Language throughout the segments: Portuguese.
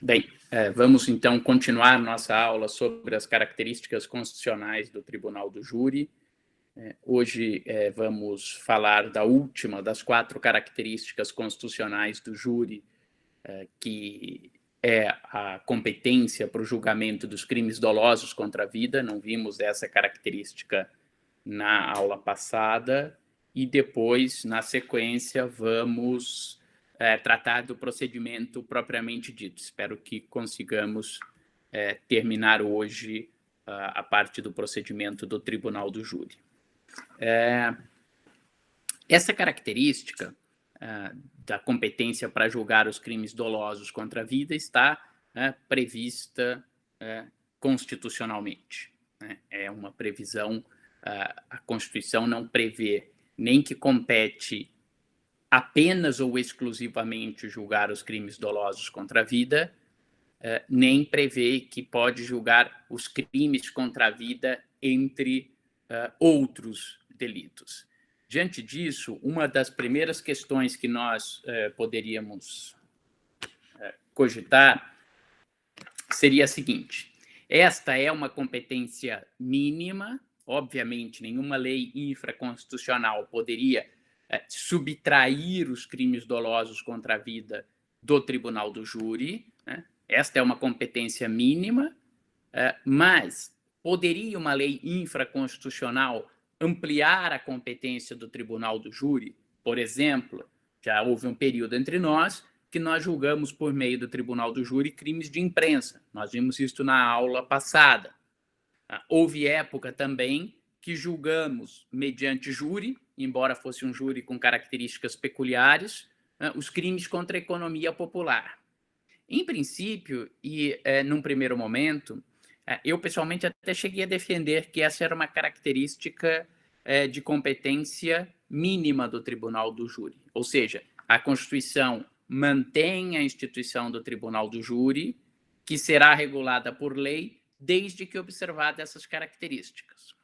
Bem, vamos então continuar nossa aula sobre as características constitucionais do Tribunal do Júri. Hoje vamos falar da última das 4 características constitucionais do júri, que é a competência para o julgamento dos crimes dolosos contra a vida. Não vimos essa característica na aula passada. E depois, na sequência, vamos tratar do procedimento propriamente dito. Espero que consigamos terminar hoje a parte do procedimento do Tribunal do Júri. Essa característica da competência para julgar os crimes dolosos contra a vida está prevista constitucionalmente. É uma previsão, a Constituição não prevê nem que compete apenas ou exclusivamente julgar os crimes dolosos contra a vida, nem prevê que pode julgar os crimes contra a vida entre outros delitos. Diante disso, uma das primeiras questões que nós poderíamos cogitar seria a seguinte: esta é uma competência mínima, obviamente, nenhuma lei infraconstitucional poderia subtrair os crimes dolosos contra a vida do Tribunal do Júri, né? Esta é uma competência mínima, mas poderia uma lei infraconstitucional ampliar a competência do Tribunal do Júri? Por exemplo, já houve um período entre nós que nós julgamos por meio do Tribunal do Júri crimes de imprensa. Nós vimos isso na aula passada. Houve época também que julgamos mediante júri, embora fosse um júri com características peculiares, os crimes contra a economia popular. Em princípio, e num primeiro momento, eu pessoalmente até cheguei a defender que essa era uma característica de competência mínima do Tribunal do Júri. Ou seja, a Constituição mantém a instituição do Tribunal do Júri, que será regulada por lei, desde que observada essas características.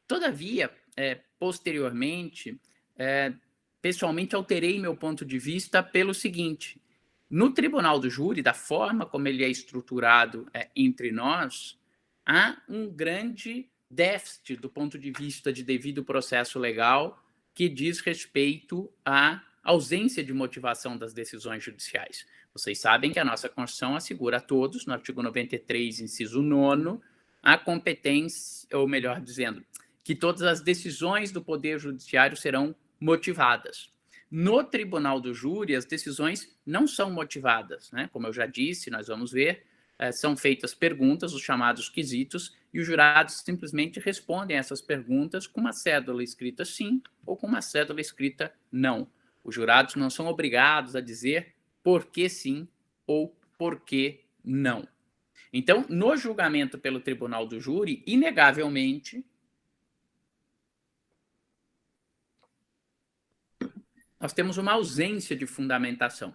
Todavia, posteriormente, pessoalmente alterei meu ponto de vista pelo seguinte: no Tribunal do Júri, da forma como ele é estruturado entre nós, há um grande déficit do ponto de vista de devido processo legal que diz respeito à ausência de motivação das decisões judiciais. Vocês sabem que a nossa Constituição assegura a todos, no artigo 93, inciso 9º, a competência, ou melhor dizendo, que todas as decisões do Poder Judiciário serão motivadas. No Tribunal do Júri, as decisões não são motivadas, né? Como eu já disse, nós vamos ver, são feitas perguntas, os chamados quesitos, e os jurados simplesmente respondem a essas perguntas com uma cédula escrita sim ou com uma cédula escrita não. Os jurados não são obrigados a dizer por que sim ou por que não. Então, no julgamento pelo Tribunal do Júri, inegavelmente, nós temos uma ausência de fundamentação.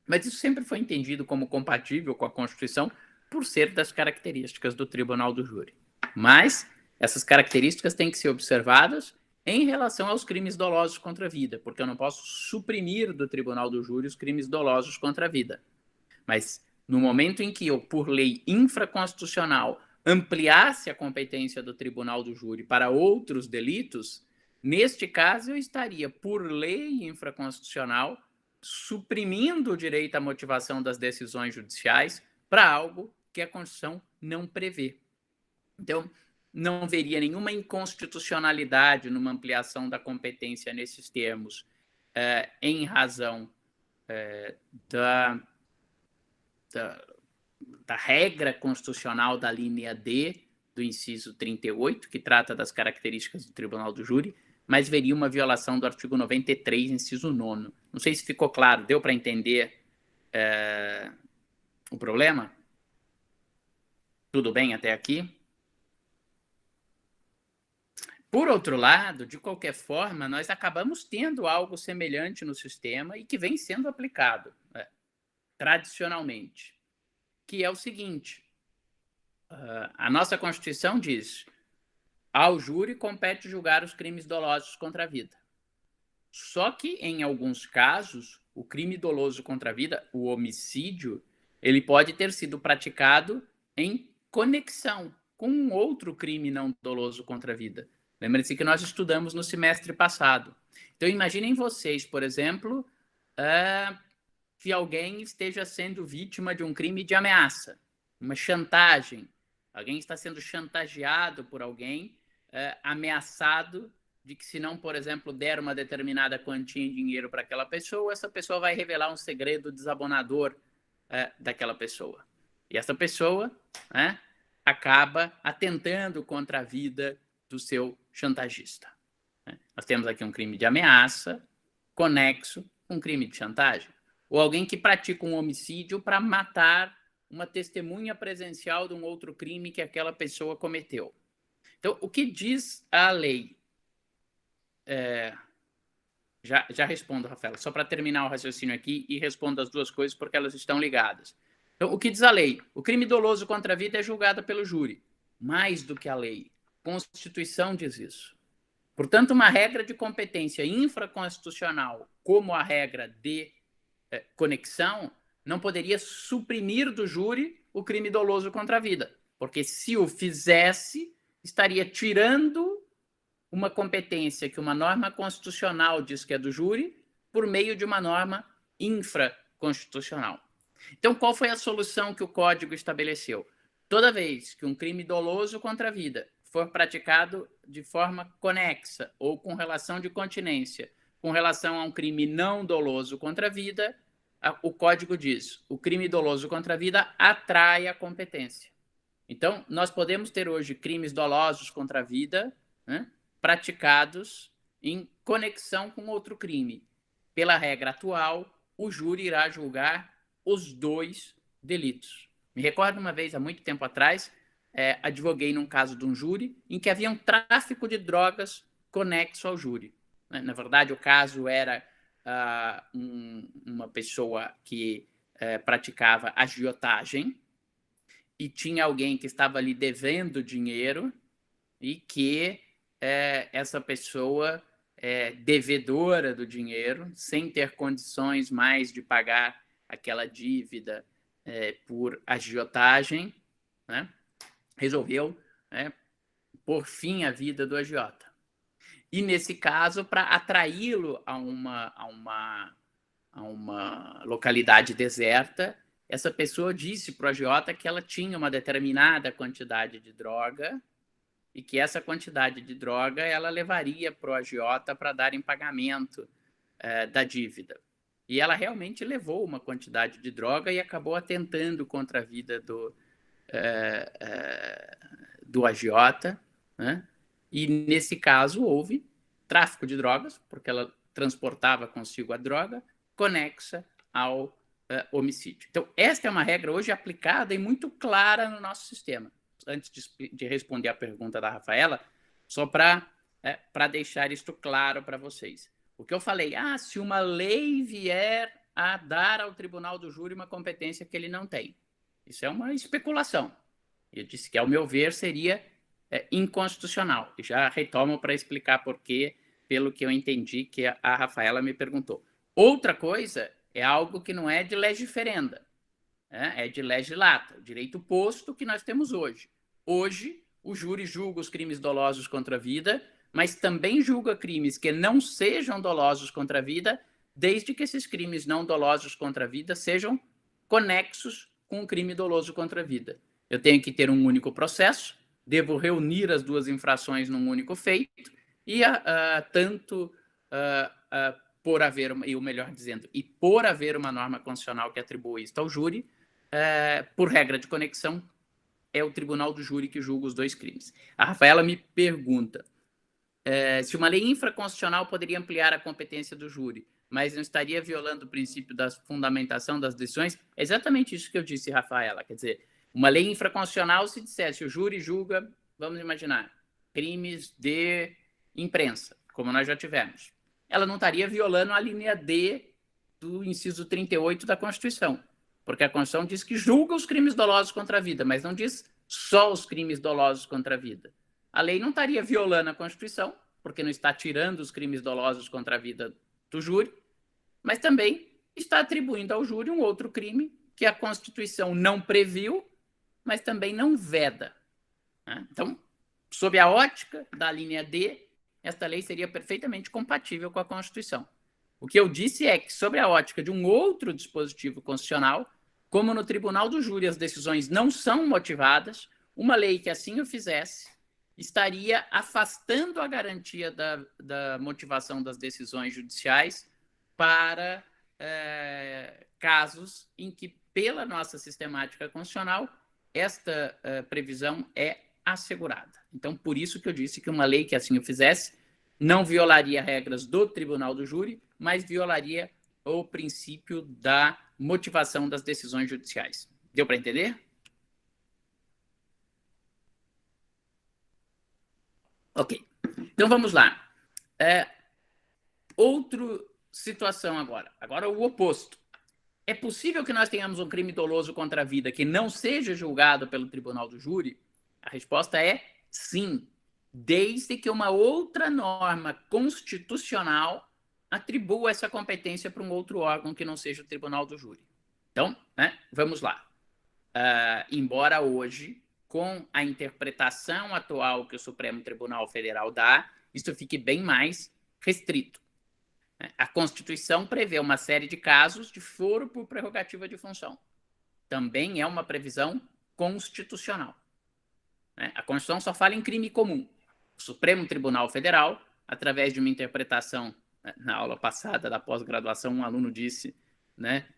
Mas isso sempre foi entendido como compatível com a Constituição por ser das características do Tribunal do Júri. Mas essas características têm que ser observadas em relação aos crimes dolosos contra a vida, porque eu não posso suprimir do Tribunal do Júri os crimes dolosos contra a vida. Mas no momento em que eu, por lei infraconstitucional, ampliasse a competência do Tribunal do Júri para outros delitos, neste caso eu estaria, por lei infraconstitucional, suprimindo o direito à motivação das decisões judiciais para algo que a Constituição não prevê. Então, não veria nenhuma inconstitucionalidade numa ampliação da competência nesses termos, em razão da regra constitucional da linha D do inciso 38, que trata das características do Tribunal do Júri, mas veria uma violação do artigo 93, inciso 9º. Não sei se ficou claro, deu para entender o problema? Tudo bem até aqui? Por outro lado, de qualquer forma, nós acabamos tendo algo semelhante no sistema e que vem sendo aplicado tradicionalmente, que é o seguinte: a nossa Constituição diz: ao júri compete julgar os crimes dolosos contra a vida. Só que, em alguns casos, o crime doloso contra a vida, o homicídio, ele pode ter sido praticado em conexão com um outro crime não doloso contra a vida. Lembre-se que nós estudamos no semestre passado. Então, imaginem vocês, por exemplo, que alguém esteja sendo vítima de um crime de ameaça, uma chantagem. Alguém está sendo chantageado por alguém, ameaçado de que, se não, por exemplo, der uma determinada quantia em dinheiro para aquela pessoa, essa pessoa vai revelar um segredo desabonador daquela pessoa. E essa pessoa acaba atentando contra a vida do seu chantagista. Nós temos aqui um crime de ameaça conexo com um crime de chantagem. Ou alguém que pratica um homicídio para matar uma testemunha presencial de um outro crime que aquela pessoa cometeu. Então, o que diz a lei? Já respondo, Rafaela, só para terminar o raciocínio aqui e respondo as duas coisas porque elas estão ligadas. Então, o que diz a lei? O crime doloso contra a vida é julgado pelo júri. Mais do que a lei. A Constituição diz isso. Portanto, uma regra de competência infraconstitucional, como a regra de conexão, não poderia suprimir do júri o crime doloso contra a vida. Porque se o fizesse, estaria tirando uma competência que uma norma constitucional diz que é do júri por meio de uma norma infraconstitucional. Então, qual foi a solução que o Código estabeleceu? Toda vez que um crime doloso contra a vida for praticado de forma conexa ou com relação de continência com relação a um crime não doloso contra a vida, o Código diz: o crime doloso contra a vida atrai a competência. Então, nós podemos ter hoje crimes dolosos contra a vida, praticados em conexão com outro crime. Pela regra atual, o júri irá julgar os dois delitos. Me recordo uma vez, há muito tempo atrás, advoguei num caso de um júri em que havia um tráfico de drogas conexo ao júri. Na verdade, o caso era uma pessoa que praticava agiotagem e tinha alguém que estava ali devendo dinheiro e que essa pessoa devedora do dinheiro, sem ter condições mais de pagar aquela dívida por agiotagem, resolveu pôr fim à vida do agiota. E, nesse caso, para atraí-lo a uma localidade deserta, essa pessoa disse para o agiota que ela tinha uma determinada quantidade de droga e que essa quantidade de droga ela levaria para o agiota para dar em pagamento da dívida. E ela realmente levou uma quantidade de droga e acabou atentando contra a vida do agiota, E, nesse caso, houve tráfico de drogas, porque ela transportava consigo a droga, conexa ao homicídio. Então, esta é uma regra hoje aplicada e muito clara no nosso sistema. Antes de responder a pergunta da Rafaela, só para deixar isto claro para vocês. O que eu falei, se uma lei vier a dar ao tribunal do júri uma competência que ele não tem. Isso é uma especulação. Eu disse que, ao meu ver, seria inconstitucional. E já retomo para explicar por quê, pelo que eu entendi que a Rafaela me perguntou. Outra coisa é algo que não é de lege ferenda, é de lege lata, o direito posto que nós temos hoje. Hoje, o júri julga os crimes dolosos contra a vida, mas também julga crimes que não sejam dolosos contra a vida, desde que esses crimes não dolosos contra a vida sejam conexos com o crime doloso contra a vida. Eu tenho que ter um único processo, devo reunir as duas infrações num único feito, e por haver, ou melhor dizendo, e por haver uma norma constitucional que atribui isto ao júri, por regra de conexão, é o tribunal do júri que julga os dois crimes. A Rafaela me pergunta se uma lei infraconstitucional poderia ampliar a competência do júri, mas não estaria violando o princípio da fundamentação das decisões? É exatamente isso que eu disse, Rafaela. Quer dizer, uma lei infraconstitucional, se dissesse o júri julga, vamos imaginar, crimes de imprensa, como nós já tivemos, ela não estaria violando a linha D do inciso 38 da Constituição, porque a Constituição diz que julga os crimes dolosos contra a vida, mas não diz só os crimes dolosos contra a vida. A lei não estaria violando a Constituição, porque não está tirando os crimes dolosos contra a vida do júri, mas também está atribuindo ao júri um outro crime que a Constituição não previu, mas também não veda. Né? Então, sob a ótica da linha D, esta lei seria perfeitamente compatível com a Constituição. O que eu disse é que, sob a ótica de um outro dispositivo constitucional, como no Tribunal do Júri as decisões não são motivadas, uma lei que assim o fizesse estaria afastando a garantia da motivação das decisões judiciais para casos em que, pela nossa sistemática constitucional, esta previsão é assegurada. Então, por isso que eu disse que uma lei que assim o fizesse não violaria regras do Tribunal do Júri, mas violaria o princípio da motivação das decisões judiciais. Deu para entender? Ok. Então, vamos lá. Outra situação agora. Agora, o oposto. É possível que nós tenhamos um crime doloso contra a vida que não seja julgado pelo Tribunal do Júri? A resposta é sim, desde que uma outra norma constitucional atribua essa competência para um outro órgão que não seja o Tribunal do Júri. Então, vamos lá. Embora hoje, com a interpretação atual que o Supremo Tribunal Federal dá, isso fique bem mais restrito. A Constituição prevê uma série de casos de foro por prerrogativa de função. Também é uma previsão constitucional. A Constituição só fala em crime comum. O Supremo Tribunal Federal, através de uma interpretação, na aula passada da pós-graduação, um aluno disse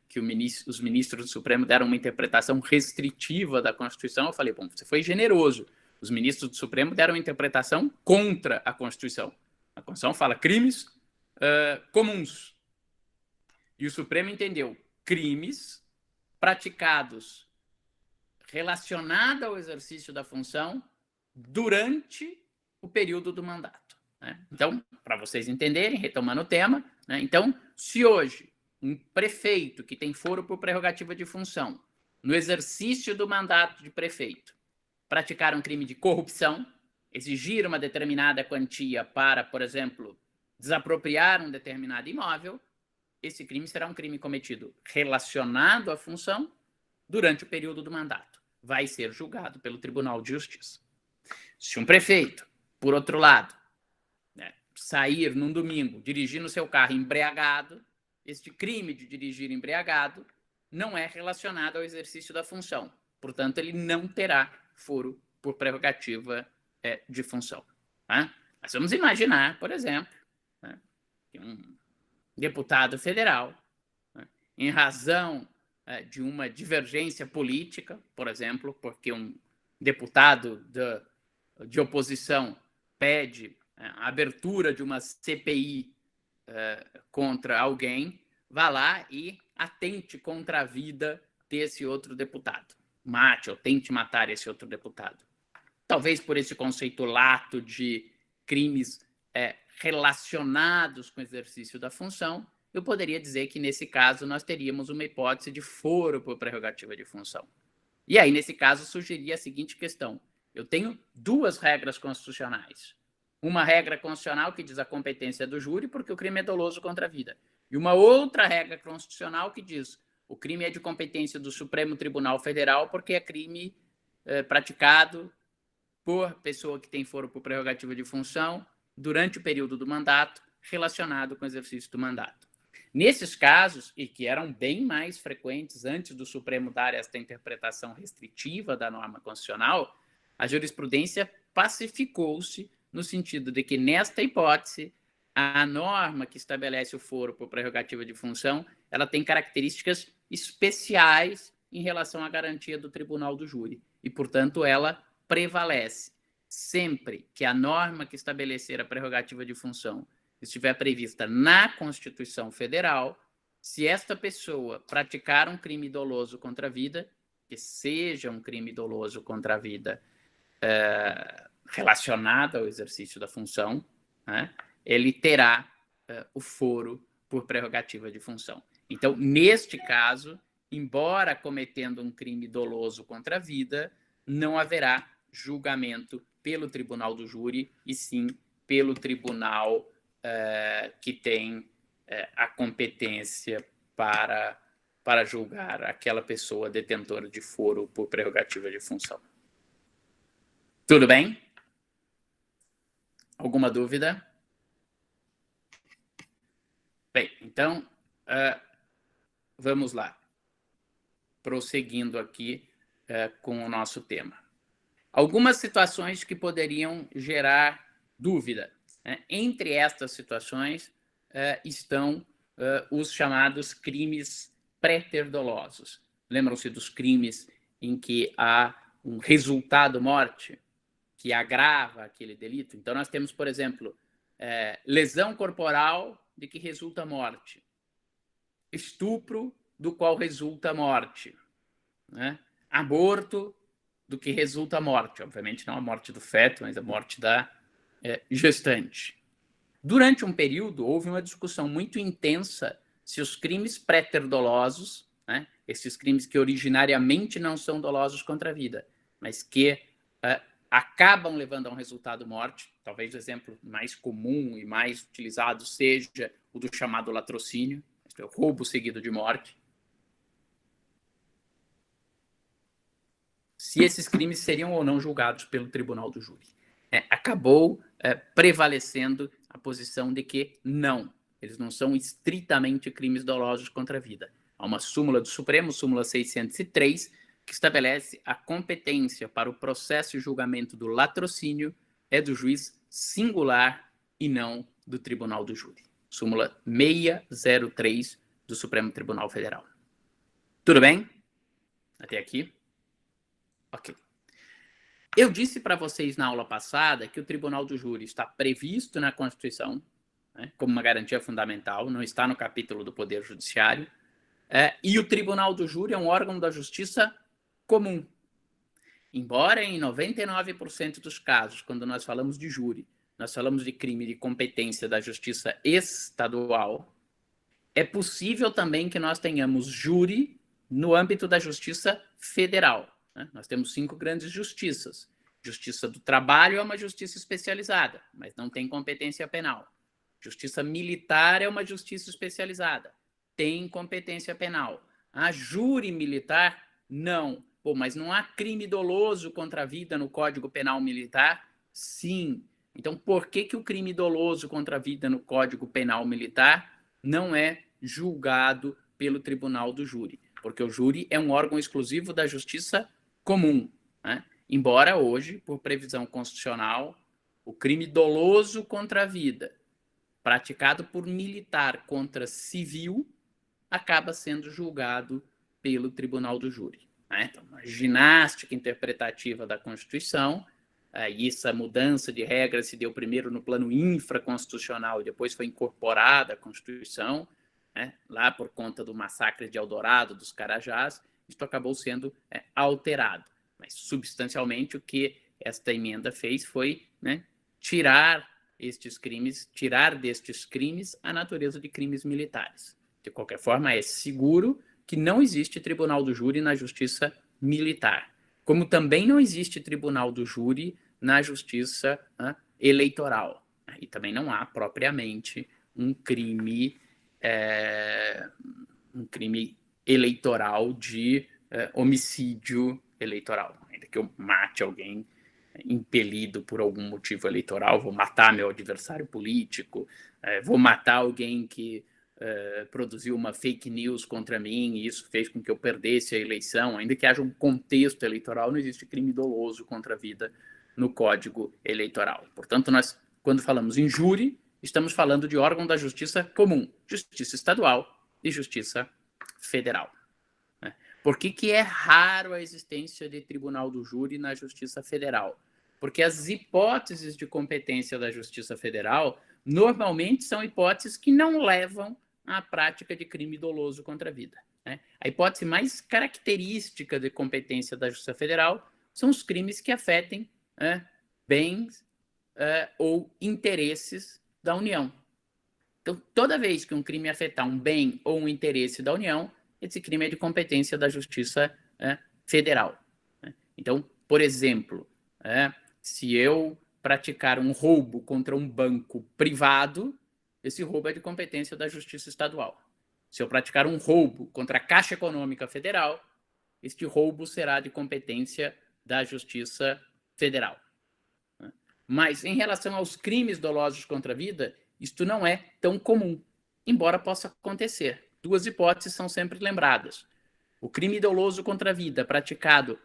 que os ministros do Supremo deram uma interpretação restritiva da Constituição. Eu falei, bom, você foi generoso. Os ministros do Supremo deram uma interpretação contra a Constituição. A Constituição fala crimes comuns. E o Supremo entendeu crimes praticados relacionados ao exercício da função durante o período do mandato. Então, para vocês entenderem, retomando o tema, então, se hoje um prefeito que tem foro por prerrogativa de função, no exercício do mandato de prefeito, praticar um crime de corrupção, exigir uma determinada quantia para, por exemplo, desapropriar um determinado imóvel, esse crime será um crime cometido relacionado à função durante o período do mandato. Vai ser julgado pelo Tribunal de Justiça. Se um prefeito, por outro lado, sair num domingo dirigindo seu carro embriagado, este crime de dirigir embriagado não é relacionado ao exercício da função. Portanto, ele não terá foro por prerrogativa de função. Mas vamos imaginar, por exemplo, que um deputado federal, em razão de uma divergência política, por exemplo, porque um deputado de oposição pede a abertura de uma CPI contra alguém, vá lá e atente contra a vida desse outro deputado. Mate ou tente matar esse outro deputado. Talvez por esse conceito lato de crimes relacionados com o exercício da função, eu poderia dizer que, nesse caso, nós teríamos uma hipótese de foro por prerrogativa de função. E aí, nesse caso, surgiria a seguinte questão. Eu tenho duas regras constitucionais. Uma regra constitucional que diz a competência do júri, porque o crime é doloso contra a vida. E uma outra regra constitucional que diz o crime é de competência do Supremo Tribunal Federal, porque é crime praticado por pessoa que tem foro por prerrogativa de função durante o período do mandato, relacionado com o exercício do mandato. Nesses casos, e que eram bem mais frequentes antes do Supremo dar esta interpretação restritiva da norma constitucional, a jurisprudência pacificou-se no sentido de que, nesta hipótese, a norma que estabelece o foro por prerrogativa de função, ela tem características especiais em relação à garantia do Tribunal do Júri. E, portanto, ela prevalece sempre que a norma que estabelecer a prerrogativa de função estiver prevista na Constituição Federal, se esta pessoa praticar um crime doloso contra a vida, que seja um crime doloso contra a vida relacionado ao exercício da função, ele terá o foro por prerrogativa de função. Então, neste caso, embora cometendo um crime doloso contra a vida, não haverá julgamento pelo Tribunal do Júri, e sim pelo tribunal que tem a competência para para julgar aquela pessoa detentora de foro por prerrogativa de função. Tudo bem? Alguma dúvida? Bem, então, vamos lá. Prosseguindo aqui com o nosso tema. Algumas situações que poderiam gerar dúvida. Né? Entre estas situações estão os chamados crimes pré-ter-dolosos. Lembram-se dos crimes em que há um resultado morte que agrava aquele delito? Então, nós temos, por exemplo, lesão corporal de que resulta morte, estupro do qual resulta morte, né? Aborto do que resulta morte. Obviamente não a morte do feto, mas a morte da gestante. Durante um período, houve uma discussão muito intensa se os crimes pré-ter-dolosos, né, esses crimes que originariamente não são dolosos contra a vida, mas que acabam levando a um resultado morte, talvez o exemplo mais comum e mais utilizado seja o do chamado latrocínio, isto é, o roubo seguido de morte. Se esses crimes seriam ou não julgados pelo tribunal do júri. Acabou prevalecendo a posição de que não, eles não são estritamente crimes dolosos contra a vida. Há uma súmula do Supremo, súmula 603, que estabelece a competência para o processo e julgamento do latrocínio é do juiz singular e não do tribunal do júri. Súmula 603 do Supremo Tribunal Federal. Tudo bem? Até aqui? Ok. Eu disse para vocês na aula passada que o tribunal do júri está previsto na Constituição, né, como uma garantia fundamental, não está no capítulo do Poder Judiciário, e o tribunal do júri é um órgão da justiça comum. Embora em 99% dos casos, quando nós falamos de júri, nós falamos de crime de competência da justiça estadual, é possível também que nós tenhamos júri no âmbito da justiça federal. Né? Nós temos 5 grandes justiças. Justiça do trabalho é uma justiça especializada, mas não tem competência penal. Justiça militar é uma justiça especializada, tem competência penal. A júri militar, não. Pô, mas não há crime doloso contra a vida no Código Penal Militar? Sim. Então, por que o crime doloso contra a vida no Código Penal Militar não é julgado pelo tribunal do júri? Porque o júri é um órgão exclusivo da justiça comum, né? Embora hoje, por previsão constitucional, o crime doloso contra a vida, praticado por militar contra civil, acaba sendo julgado pelo tribunal do júri. Né? Então, a ginástica interpretativa da Constituição, e essa mudança de regra se deu primeiro no plano infraconstitucional e depois foi incorporada à Constituição, né? Lá por conta do massacre de Eldorado, dos Carajás, isso acabou sendo alterado. Mas, substancialmente, o que esta emenda fez foi, né, tirar destes crimes a natureza de crimes militares. De qualquer forma, é seguro que não existe tribunal do júri na justiça militar, como também não existe tribunal do júri na justiça eleitoral. E também não há propriamente um crime eleitoral de homicídio eleitoral. Ainda que eu mate alguém impelido por algum motivo eleitoral, vou matar meu adversário político, vou matar alguém que produziu uma fake news contra mim e isso fez com que eu perdesse a eleição, ainda que haja um contexto eleitoral, não existe crime doloso contra a vida no Código Eleitoral. Portanto, nós, quando falamos em júri, estamos falando de órgão da justiça comum, justiça estadual e justiça federal. Por que é raro a existência de tribunal do júri na Justiça Federal? Porque as hipóteses de competência da Justiça Federal normalmente são hipóteses que não levam à prática de crime doloso contra a vida. Né? A hipótese mais característica de competência da Justiça Federal são os crimes que afetem bens ou interesses da União. Então, toda vez que um crime afetar um bem ou um interesse da União, esse crime é de competência da Justiça Federal. Né? Então, por exemplo, se eu praticar um roubo contra um banco privado, esse roubo é de competência da Justiça Estadual. Se eu praticar um roubo contra a Caixa Econômica Federal, este roubo será de competência da Justiça Federal. Mas, em relação aos crimes dolosos contra a vida, isto não é tão comum, embora possa acontecer. Duas hipóteses são sempre lembradas. O crime doloso contra a vida praticado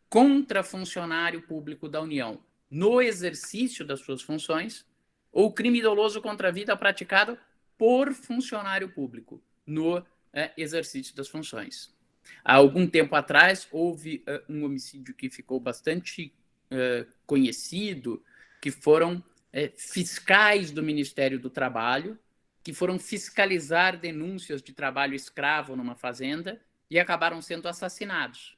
contra funcionário público da União no exercício das suas funções, ou o crime doloso contra a vida praticado por funcionário público no exercício das funções. Há algum tempo atrás, houve um homicídio que ficou bastante conhecido, que foram fiscais do Ministério do Trabalho, que foram fiscalizar denúncias de trabalho escravo numa fazenda e acabaram sendo assassinados.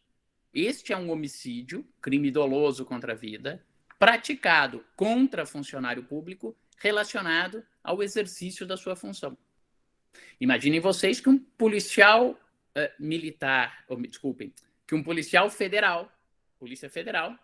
Este é um homicídio, crime doloso contra a vida, praticado contra funcionário público relacionado ao exercício da sua função. Imaginem vocês que um policial que um policial federal, Polícia Federal,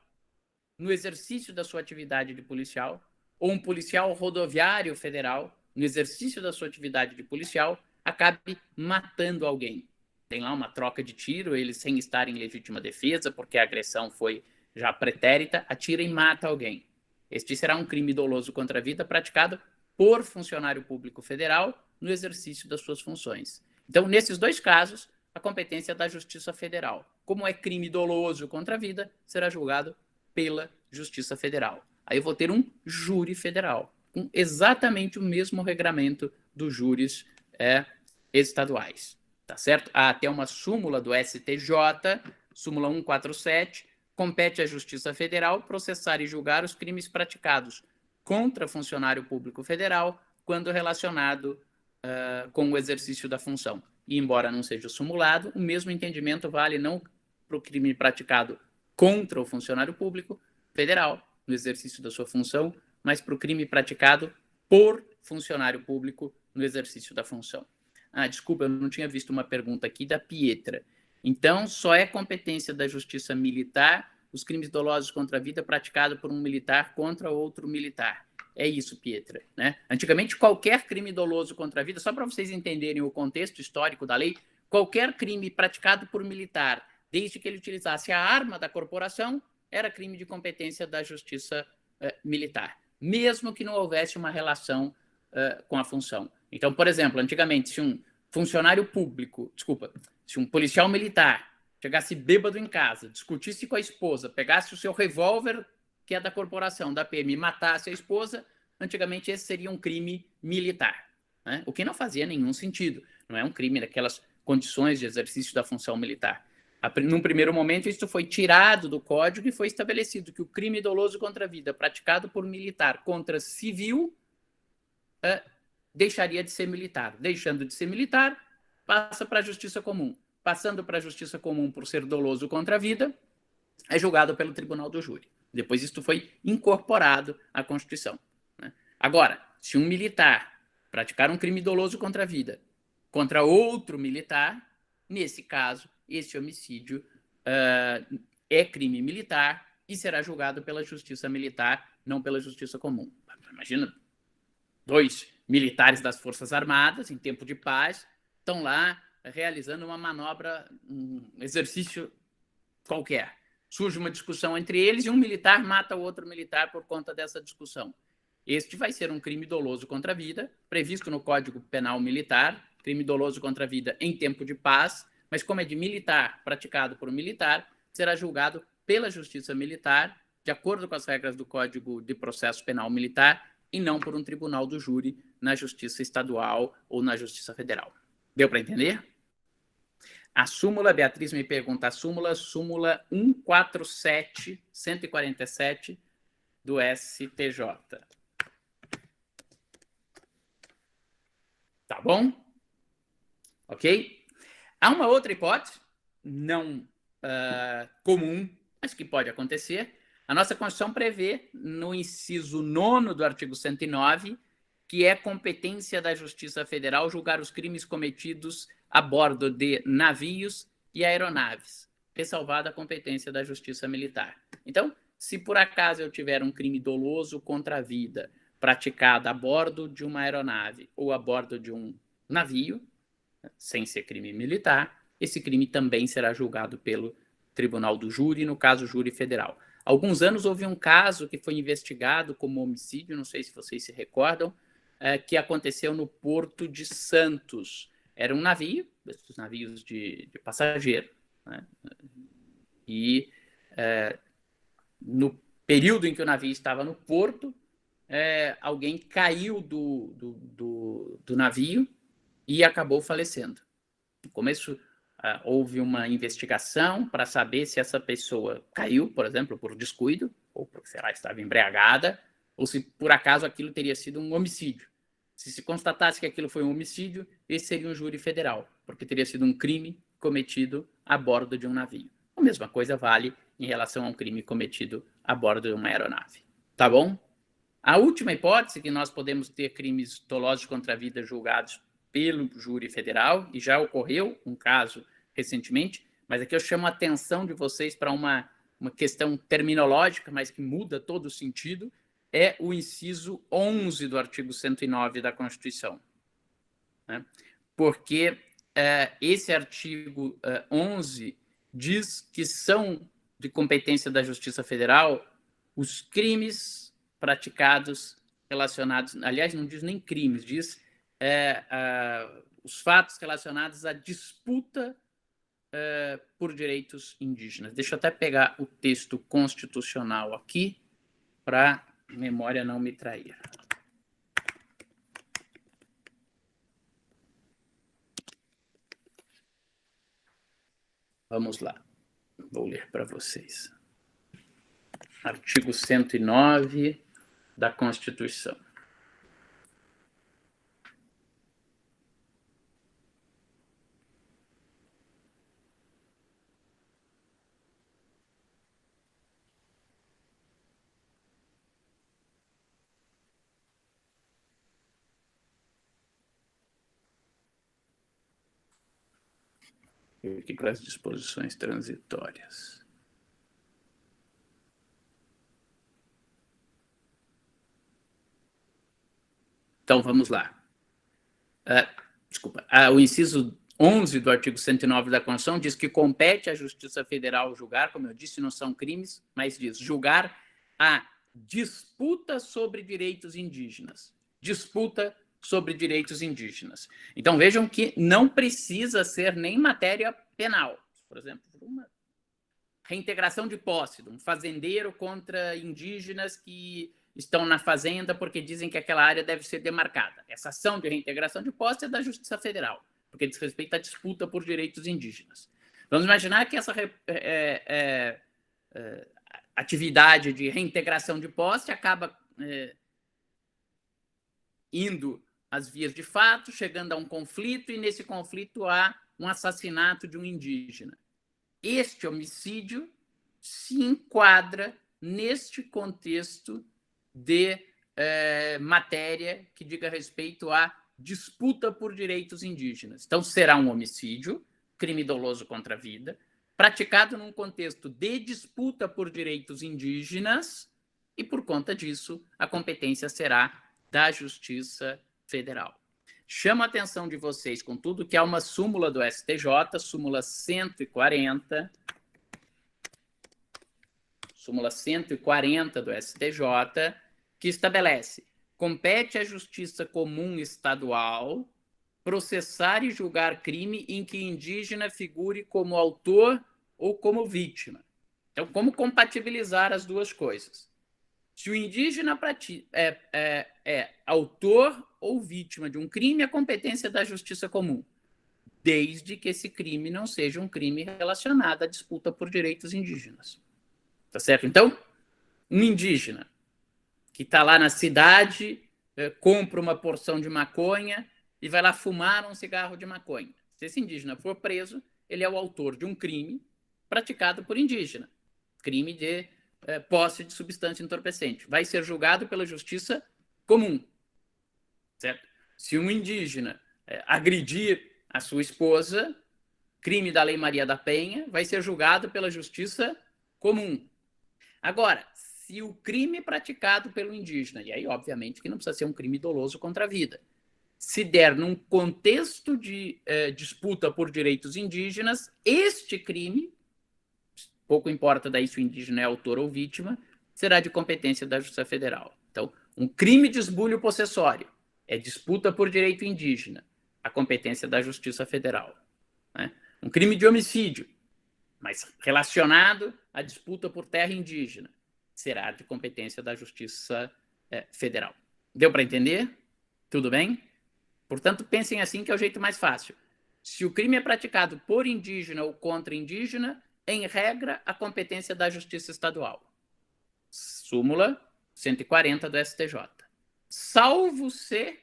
no exercício da sua atividade de policial, ou um policial rodoviário federal, no exercício da sua atividade de policial, acabe matando alguém. Tem lá uma troca de tiro, ele sem estar em legítima defesa, porque a agressão foi já pretérita, atira e mata alguém. Este será um crime doloso contra a vida praticado por funcionário público federal no exercício das suas funções. Então, nesses dois casos, a competência é da Justiça Federal. Como é crime doloso contra a vida, será julgado pela Justiça Federal. Aí eu vou ter um júri federal, com exatamente o mesmo regramento dos júris estaduais. Tá certo? Há até uma súmula do STJ, súmula 147, compete à Justiça Federal processar e julgar os crimes praticados contra funcionário público federal quando relacionado com o exercício da função. E, embora não seja simulado, o mesmo entendimento vale não para o crime praticado contra o funcionário público federal, no exercício da sua função, mas para o crime praticado por funcionário público no exercício da função. Desculpa, eu não tinha visto uma pergunta aqui da Pietra. Então, só é competência da Justiça Militar os crimes dolosos contra a vida praticados por um militar contra outro militar. É isso, Pietra, né? Antigamente, qualquer crime doloso contra a vida, só para vocês entenderem o contexto histórico da lei, qualquer crime praticado por militar, desde que ele utilizasse a arma da corporação, era crime de competência da Justiça Militar, mesmo que não houvesse uma relação com a função. Então, por exemplo, antigamente, se um funcionário público, se um policial militar chegasse bêbado em casa, discutisse com a esposa, pegasse o seu revólver, que é da corporação, da PM, e matasse a esposa, antigamente esse seria um crime militar, né? O que não fazia nenhum sentido. Não é um crime daquelas condições de exercício da função militar. Num primeiro momento, isso foi tirado do Código e foi estabelecido que o crime doloso contra a vida praticado por militar contra civil deixaria de ser militar. Deixando de ser militar, passa para a Justiça Comum. Passando para a Justiça Comum por ser doloso contra a vida, é julgado pelo Tribunal do Júri. Depois isso foi incorporado à Constituição, né? Agora, se um militar praticar um crime doloso contra a vida contra outro militar, nesse caso, esse homicídio é crime militar e será julgado pela Justiça Militar, não pela Justiça Comum. Imagina, 2 militares das Forças Armadas, em tempo de paz, estão lá realizando uma manobra, um exercício qualquer. Surge uma discussão entre eles e um militar mata o outro militar por conta dessa discussão. Este vai ser um crime doloso contra a vida, previsto no Código Penal Militar, crime doloso contra a vida em tempo de paz, mas como é de militar, praticado por um militar, será julgado pela Justiça Militar, de acordo com as regras do Código de Processo Penal Militar, e não por um tribunal do júri na Justiça Estadual ou na Justiça Federal. Deu para entender? A súmula, Beatriz me pergunta, a súmula 147, 147 do STJ. Tá bom? Ok? Há uma outra hipótese, não comum, mas que pode acontecer. A nossa Constituição prevê, no inciso 9º do artigo 109, que é competência da Justiça Federal julgar os crimes cometidos a bordo de navios e aeronaves, ressalvada a competência da Justiça Militar. Então, se por acaso eu tiver um crime doloso contra a vida praticado a bordo de uma aeronave ou a bordo de um navio, sem ser crime militar, esse crime também será julgado pelo Tribunal do Júri, no caso, Júri Federal. Há alguns anos houve um caso que foi investigado como homicídio, não sei se vocês se recordam, que aconteceu no Porto de Santos. Era um navio, esses navios de passageiro, né? E no período em que o navio estava no porto, alguém caiu do navio e acabou falecendo. No começo, houve uma investigação para saber se essa pessoa caiu, por exemplo, por descuido, ou porque, sei lá, estava embriagada, ou se por acaso aquilo teria sido um homicídio. Se constatasse que aquilo foi um homicídio, esse seria um júri federal, porque teria sido um crime cometido a bordo de um navio. A mesma coisa vale em relação a um crime cometido a bordo de uma aeronave. Tá bom? A última hipótese que nós podemos ter crimes dolosos contra a vida julgados pelo júri federal, e já ocorreu um caso recentemente, mas aqui eu chamo a atenção de vocês para uma questão terminológica, mas que muda todo o sentido, é o inciso 11 do artigo 109 da Constituição. Né? Porque esse artigo 11 diz que são de competência da Justiça Federal os crimes praticados relacionados, aliás, não diz nem crimes, diz os fatos relacionados à disputa por direitos indígenas. Deixa eu até pegar o texto constitucional aqui, para a memória não me trair. Vamos lá, vou ler para vocês. Artigo 109 da Constituição. Aqui para as disposições transitórias. Então, vamos lá. Desculpa. O inciso 11 do artigo 109 da Constituição diz que compete à Justiça Federal julgar, como eu disse, não são crimes, mas diz julgar a disputa sobre direitos indígenas. Disputa sobre direitos indígenas. Então, vejam que não precisa ser nem matéria penal. Por exemplo, uma reintegração de posse de um fazendeiro contra indígenas que estão na fazenda porque dizem que aquela área deve ser demarcada. Essa ação de reintegração de posse é da Justiça Federal, porque diz respeito à disputa por direitos indígenas. Vamos imaginar que essa atividade de reintegração de posse acaba indo às vias de fato, chegando a um conflito, e nesse conflito há um assassinato de um indígena. Este homicídio se enquadra neste contexto de matéria que diga respeito à disputa por direitos indígenas. Então, será um homicídio, crime doloso contra a vida, praticado num contexto de disputa por direitos indígenas, e, por conta disso, a competência será da Justiça Federal. Chamo a atenção de vocês, contudo, que há uma súmula do STJ, súmula 140, súmula 140 do STJ, que estabelece: compete à Justiça Comum Estadual processar e julgar crime em que indígena figure como autor ou como vítima. Então, como compatibilizar as duas coisas? Se o indígena é autor ou vítima de um crime, a competência é da Justiça Comum, desde que esse crime não seja um crime relacionado à disputa por direitos indígenas. Tá certo? Então, um indígena que está lá na cidade, compra uma porção de maconha e vai lá fumar um cigarro de maconha. Se esse indígena for preso, ele é o autor de um crime praticado por indígena. Crime de posse de substância entorpecente. Vai ser julgado pela Justiça Comum. Certo? Se um indígena agredir a sua esposa, crime da Lei Maria da Penha, vai ser julgado pela Justiça Comum. Agora, se o crime praticado pelo indígena, e aí, obviamente, que não precisa ser um crime doloso contra a vida, se der num contexto de disputa por direitos indígenas, este crime, pouco importa daí se o indígena é autor ou vítima, será de competência da Justiça Federal. Então, um crime de esbulho possessório é disputa por direito indígena, a competência da Justiça Federal. Né? Um crime de homicídio, mas relacionado à disputa por terra indígena, será de competência da Justiça Federal. Deu para entender? Tudo bem? Portanto, pensem assim, que é o jeito mais fácil. Se o crime é praticado por indígena ou contra indígena, em regra, a competência da Justiça Estadual. Súmula 140 do STJ. Salvo se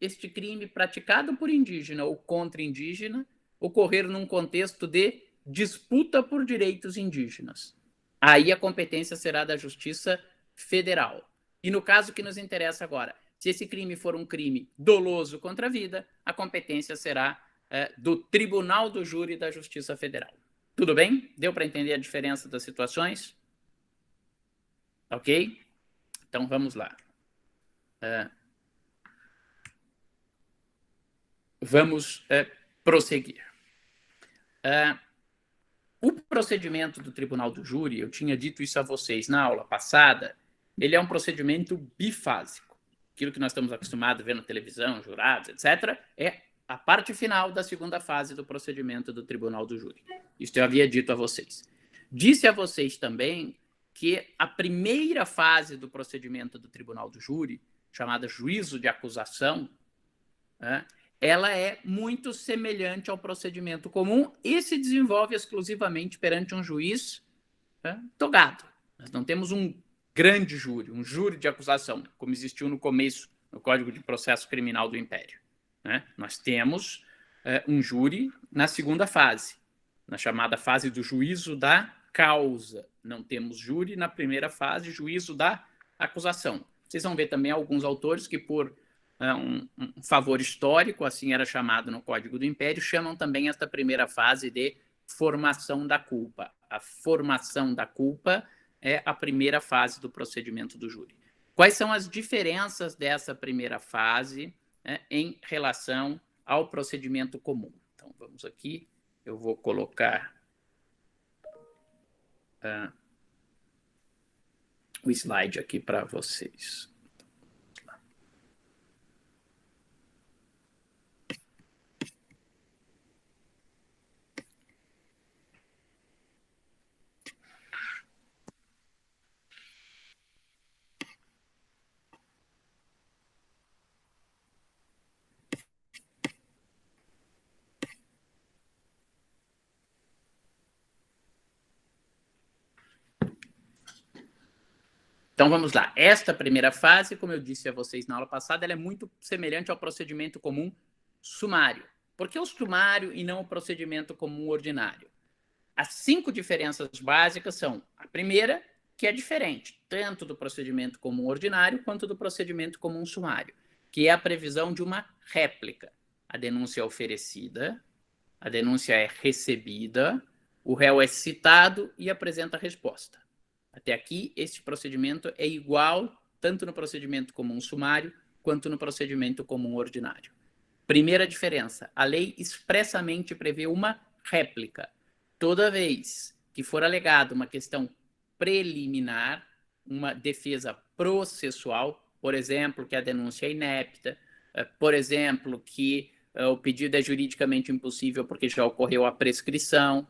este crime praticado por indígena ou contra indígena ocorrer num contexto de disputa por direitos indígenas. Aí a competência será da Justiça Federal. E no caso que nos interessa agora, se esse crime for um crime doloso contra a vida, a competência será do Tribunal do Júri da Justiça Federal. Tudo bem? Deu para entender a diferença das situações? Ok? Então vamos lá. Vamos prosseguir. O procedimento do Tribunal do Júri, eu tinha dito isso a vocês na aula passada, ele é um procedimento bifásico. Aquilo que nós estamos acostumados a ver na televisão, jurados, etc., é a parte final da segunda fase do procedimento do Tribunal do Júri. Isso eu havia dito a vocês. Disse a vocês também que a primeira fase do procedimento do Tribunal do Júri, chamada juízo de acusação, ela é muito semelhante ao procedimento comum e se desenvolve exclusivamente perante um juiz togado. Nós não temos um grande júri, um júri de acusação, como existiu no começo no Código de Processo Criminal do Império. Nós temos um júri na segunda fase, na chamada fase do juízo da causa. Não temos júri na primeira fase, juízo da acusação. Vocês vão ver também alguns autores que, por um favor histórico, assim era chamado no Código do Império, chamam também esta primeira fase de formação da culpa. A formação da culpa é a primeira fase do procedimento do júri. Quais são as diferenças dessa primeira fase em relação ao procedimento comum? Então, vamos aqui, eu vou colocar o slide aqui para vocês. Então, vamos lá. Esta primeira fase, como eu disse a vocês na aula passada, ela é muito semelhante ao procedimento comum sumário. Por que o sumário e não o procedimento comum ordinário? As 5 diferenças básicas são: a primeira, que é diferente, tanto do procedimento comum ordinário quanto do procedimento comum sumário, que é a previsão de uma réplica. A denúncia é oferecida, a denúncia é recebida, o réu é citado e apresenta a resposta. Até aqui, este procedimento é igual tanto no procedimento comum sumário quanto no procedimento comum ordinário. Primeira diferença, a lei expressamente prevê uma réplica. Toda vez que for alegada uma questão preliminar, uma defesa processual, por exemplo, que a denúncia é inepta, por exemplo, que o pedido é juridicamente impossível porque já ocorreu a prescrição,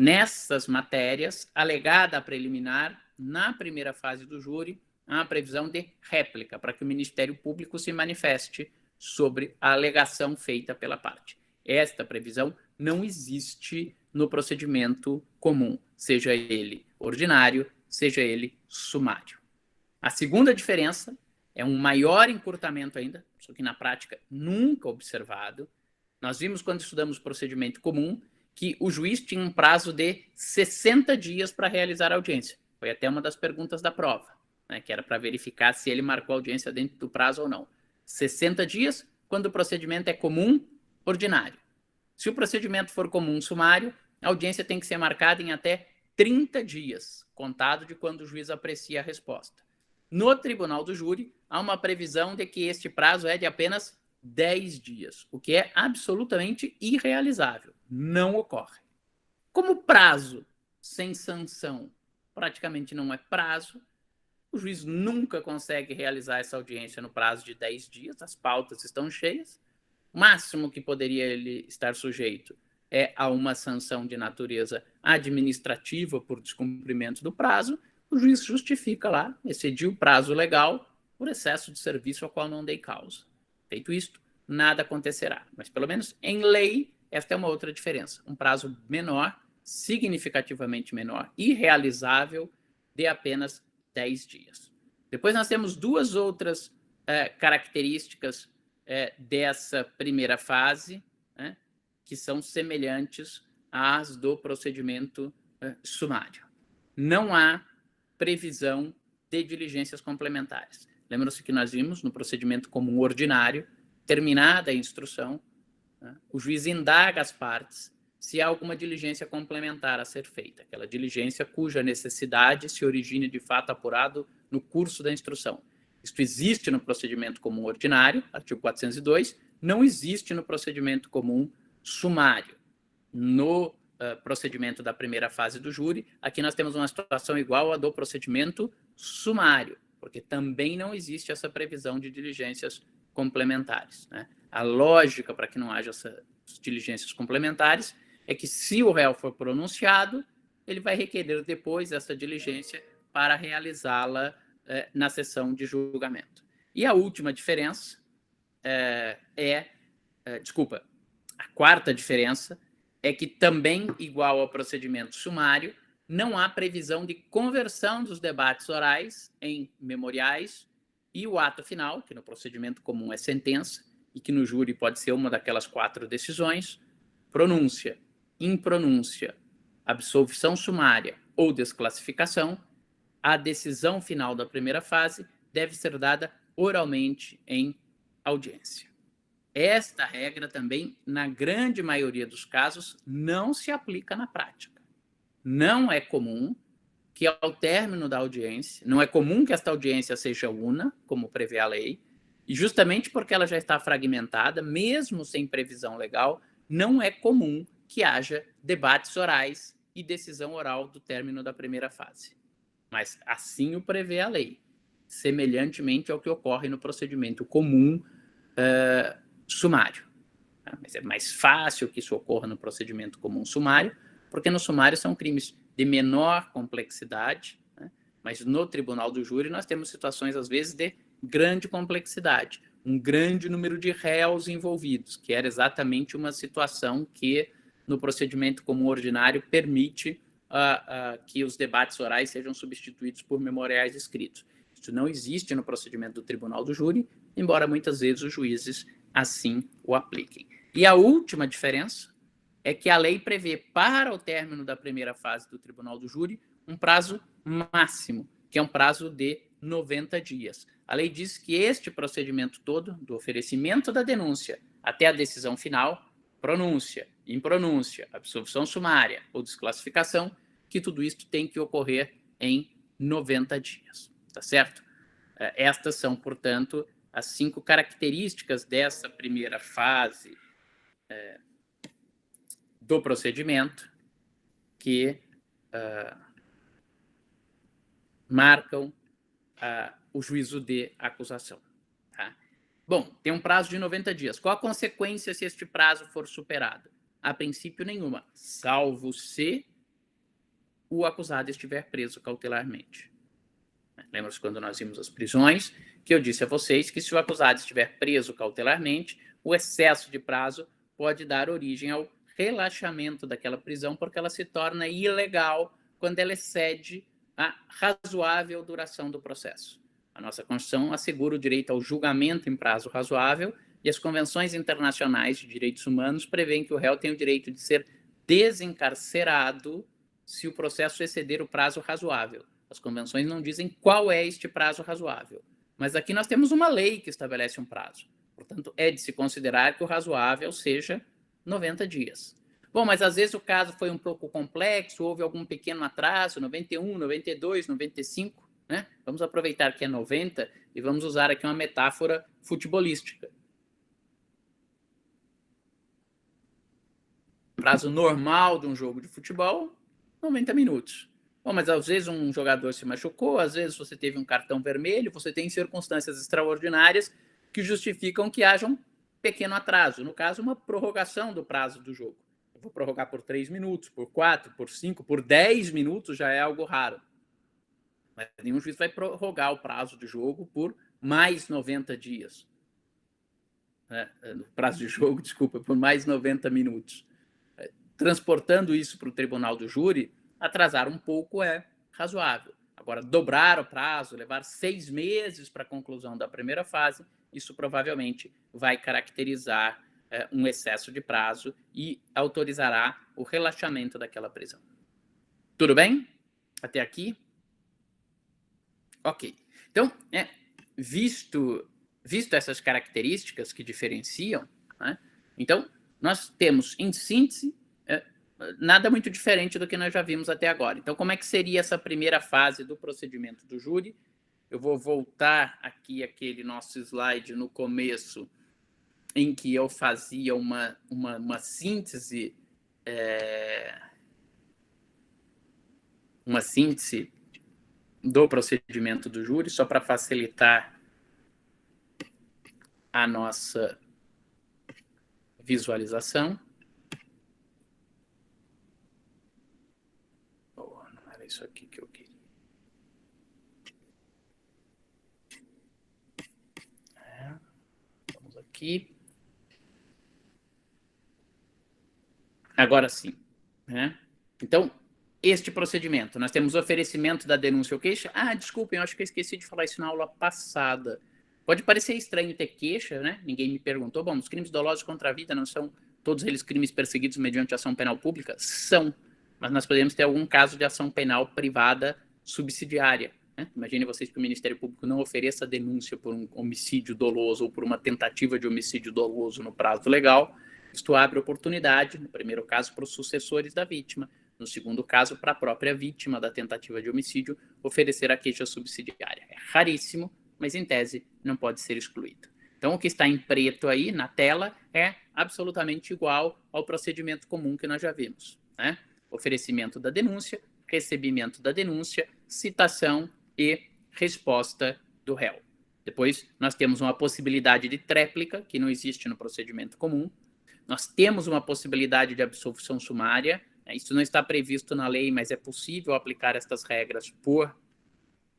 nessas matérias, alegada a preliminar, na primeira fase do júri, há a previsão de réplica, para que o Ministério Público se manifeste sobre a alegação feita pela parte. Esta previsão não existe no procedimento comum, seja ele ordinário, seja ele sumário. A segunda diferença é um maior encurtamento ainda, isso que na prática nunca observado. Nós vimos quando estudamos procedimento comum que o juiz tinha um prazo de 60 dias para realizar a audiência. Foi até uma das perguntas da prova, que era para verificar se ele marcou a audiência dentro do prazo ou não. 60 dias quando o procedimento é comum ordinário. Se o procedimento for comum sumário, a audiência tem que ser marcada em até 30 dias, contado de quando o juiz aprecia a resposta. No Tribunal do Júri, há uma previsão de que este prazo é de apenas 10 dias, o que é absolutamente irrealizável. Não ocorre. Como prazo sem sanção praticamente não é prazo, o juiz nunca consegue realizar essa audiência no prazo de 10 dias, as pautas estão cheias. O máximo que poderia ele estar sujeito é a uma sanção de natureza administrativa por descumprimento do prazo. O juiz justifica lá, excediu o prazo legal por excesso de serviço ao qual não dei causa. Feito isto, nada acontecerá. Mas, pelo menos em lei, esta é uma outra diferença. Um prazo menor, significativamente menor, irrealizável, de apenas 10 dias. Depois nós temos duas outras características dessa primeira fase, que são semelhantes às do procedimento sumário. Não há previsão de diligências complementares. Lembram-se que nós vimos no procedimento comum ordinário, terminada a instrução, o juiz indaga as partes se há alguma diligência complementar a ser feita, aquela diligência cuja necessidade se origine de fato apurado no curso da instrução. Isto existe no procedimento comum ordinário, artigo 402, não existe no procedimento comum sumário. No procedimento da primeira fase do júri, aqui nós temos uma situação igual à do procedimento sumário, porque também não existe essa previsão de diligências complementares. A lógica para que não haja essas diligências complementares é que, se o réu for pronunciado, ele vai requerer depois essa diligência para realizá-la na sessão de julgamento. E a última diferença a quarta diferença é que, também igual ao procedimento sumário, não há previsão de conversão dos debates orais em memoriais e o ato final, que no procedimento comum é sentença e que no júri pode ser uma daquelas 4 decisões, pronúncia, impronúncia, absolvição sumária ou desclassificação, a decisão final da primeira fase deve ser dada oralmente em audiência. Esta regra também, na grande maioria dos casos, não se aplica na prática. Não é comum que, ao término da audiência, não é comum que esta audiência seja una, como prevê a lei, e justamente porque ela já está fragmentada, mesmo sem previsão legal, não é comum que haja debates orais e decisão oral do término da primeira fase. Mas assim o prevê a lei, semelhantemente ao que ocorre no procedimento comum sumário. Mas é mais fácil que isso ocorra no procedimento comum sumário, porque no sumário são crimes de menor complexidade, mas no tribunal do júri nós temos situações, às vezes, de grande complexidade, um grande número de réus envolvidos, que era exatamente uma situação que, no procedimento comum ordinário, permite que os debates orais sejam substituídos por memoriais escritos. Isso não existe no procedimento do tribunal do júri, embora muitas vezes os juízes assim o apliquem. E a última diferença é que a lei prevê, para o término da primeira fase do tribunal do júri, um prazo máximo, que é um prazo de 90 dias. A lei diz que este procedimento todo, do oferecimento da denúncia até a decisão final, pronúncia, impronúncia, absolvição sumária ou desclassificação, que tudo isso tem que ocorrer em 90 dias. Tá certo? Estas são, portanto, as 5 características dessa primeira fase do procedimento que marcam o juízo de acusação. Tá? Bom, tem um prazo de 90 dias. Qual a consequência se este prazo for superado? A princípio, nenhuma, salvo se o acusado estiver preso cautelarmente. Lembra-se quando nós vimos as prisões, que eu disse a vocês que, se o acusado estiver preso cautelarmente, o excesso de prazo pode dar origem ao relaxamento daquela prisão, porque ela se torna ilegal quando ela excede a razoável duração do processo. A nossa Constituição assegura o direito ao julgamento em prazo razoável e as convenções internacionais de direitos humanos prevêem que o réu tem o direito de ser desencarcerado se o processo exceder o prazo razoável. As convenções não dizem qual é este prazo razoável, mas aqui nós temos uma lei que estabelece um prazo. Portanto, é de se considerar que o razoável seja 90 dias. Bom, mas às vezes o caso foi um pouco complexo, houve algum pequeno atraso, 91, 92, 95, né? Vamos aproveitar que é 90 e vamos usar aqui uma metáfora futebolística. prazo normal de um jogo de futebol, 90 minutos. Bom, mas às vezes um jogador se machucou, às vezes você teve um cartão vermelho, você tem circunstâncias extraordinárias que justificam que haja um pequeno atraso. No caso, uma prorrogação do prazo do jogo. Eu vou prorrogar por 3 minutos, por 4, por 5, por 10 minutos já é algo raro. Mas nenhum juiz vai prorrogar o prazo do jogo por mais 90 dias. Prazo de jogo, desculpa, por mais 90 minutos. Transportando isso para o tribunal do júri, atrasar um pouco é razoável. Agora, dobrar o prazo, levar 6 meses para a conclusão da primeira fase, isso provavelmente vai caracterizar um excesso de prazo e autorizará o relaxamento daquela prisão. Tudo bem? Até aqui? Ok. Então, visto essas características que diferenciam, né, então, nós temos, em síntese, nada muito diferente do que nós já vimos até agora. Então, como é que seria essa primeira fase do procedimento do júri? Eu vou voltar aqui aquele nosso slide no começo, em que eu fazia uma síntese, do procedimento do júri, só para facilitar a nossa visualização. Não era isso aqui que eu queria. Vamos aqui. Agora sim. Então, este procedimento, nós temos oferecimento da denúncia ou queixa. Desculpem, eu acho que eu esqueci de falar isso na aula passada. Pode parecer estranho ter queixa, né? Ninguém me perguntou. Bom, os crimes dolosos contra a vida não são todos eles crimes perseguidos mediante ação penal pública? São, mas nós podemos ter algum caso de ação penal privada subsidiária. Imagine vocês que o Ministério Público não ofereça denúncia por um homicídio doloso ou por uma tentativa de homicídio doloso no prazo legal. Isto abre oportunidade, no primeiro caso, para os sucessores da vítima, no segundo caso, para a própria vítima da tentativa de homicídio oferecer a queixa subsidiária. É raríssimo, mas em tese não pode ser excluído. Então, o que está em preto aí na tela é absolutamente igual ao procedimento comum que nós já vimos, né? Oferecimento da denúncia, recebimento da denúncia, citação e resposta do réu. Depois, nós temos uma possibilidade de tréplica, que não existe no procedimento comum. Nós temos uma possibilidade de absolvição sumária. Isso não está previsto na lei, mas é possível aplicar estas regras por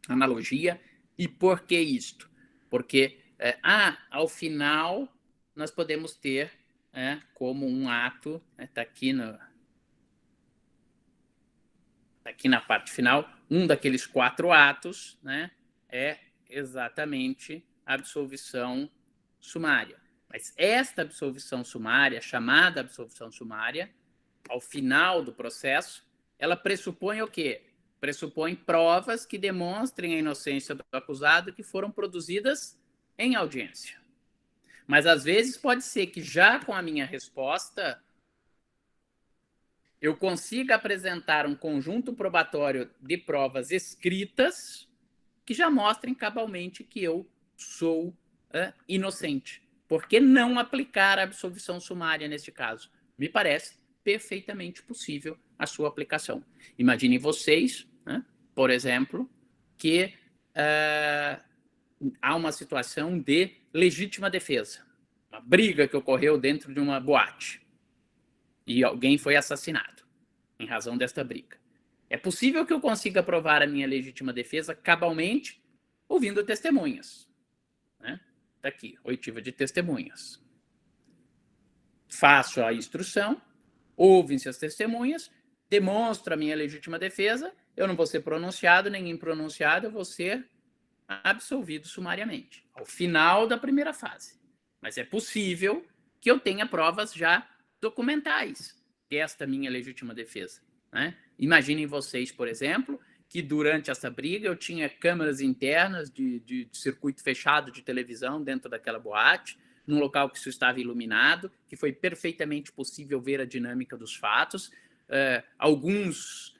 analogia. E por que isto? Porque, ao final, nós podemos ter como um ato, está aqui na parte final, um daqueles 4 atos, né, é exatamente a absolvição sumária. Mas esta absolvição sumária, chamada absolvição sumária, ao final do processo, ela pressupõe o quê? Pressupõe provas que demonstrem a inocência do acusado que foram produzidas em audiência. Mas, às vezes, pode ser que já com a minha resposta eu consiga apresentar um conjunto probatório de provas escritas que já mostrem cabalmente que eu sou inocente. Por que não aplicar a absolvição sumária neste caso? Me parece perfeitamente possível a sua aplicação. Imaginem vocês, por exemplo, que há uma situação de legítima defesa, uma briga que ocorreu dentro de uma boate e alguém foi assassinado em razão desta briga. É possível que eu consiga provar a minha legítima defesa cabalmente ouvindo testemunhas. Está aqui, oitiva de testemunhas. Faço a instrução, ouvem-se as testemunhas, demonstro a minha legítima defesa, eu não vou ser pronunciado, nem impronunciado, eu vou ser absolvido sumariamente, ao final da primeira fase. Mas é possível que eu tenha provas já documentais desta minha legítima defesa. Imaginem vocês, por exemplo, que durante essa briga eu tinha câmeras internas de circuito fechado de televisão dentro daquela boate, num local que isso estava iluminado, que foi perfeitamente possível ver a dinâmica dos fatos. Alguns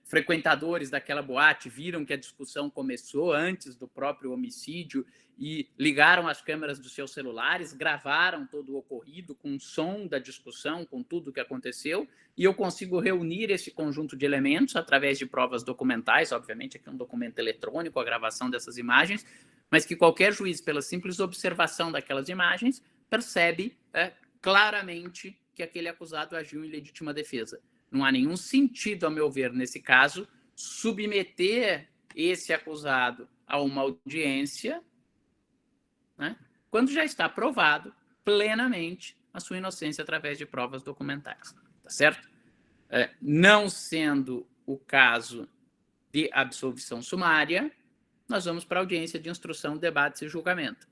frequentadores daquela boate viram que a discussão começou antes do próprio homicídio e ligaram as câmeras dos seus celulares, gravaram todo o ocorrido com o som da discussão, com tudo o que aconteceu, e eu consigo reunir esse conjunto de elementos através de provas documentais, obviamente aqui é um documento eletrônico, a gravação dessas imagens, mas que qualquer juiz, pela simples observação daquelas imagens, percebe claramente que aquele acusado agiu em legítima defesa. Não há nenhum sentido, a meu ver, nesse caso, submeter esse acusado a uma audiência, né, quando já está provado plenamente a sua inocência através de provas documentais. Tá certo? Não sendo o caso de absolvição sumária, nós vamos para a audiência de instrução, debates e julgamento.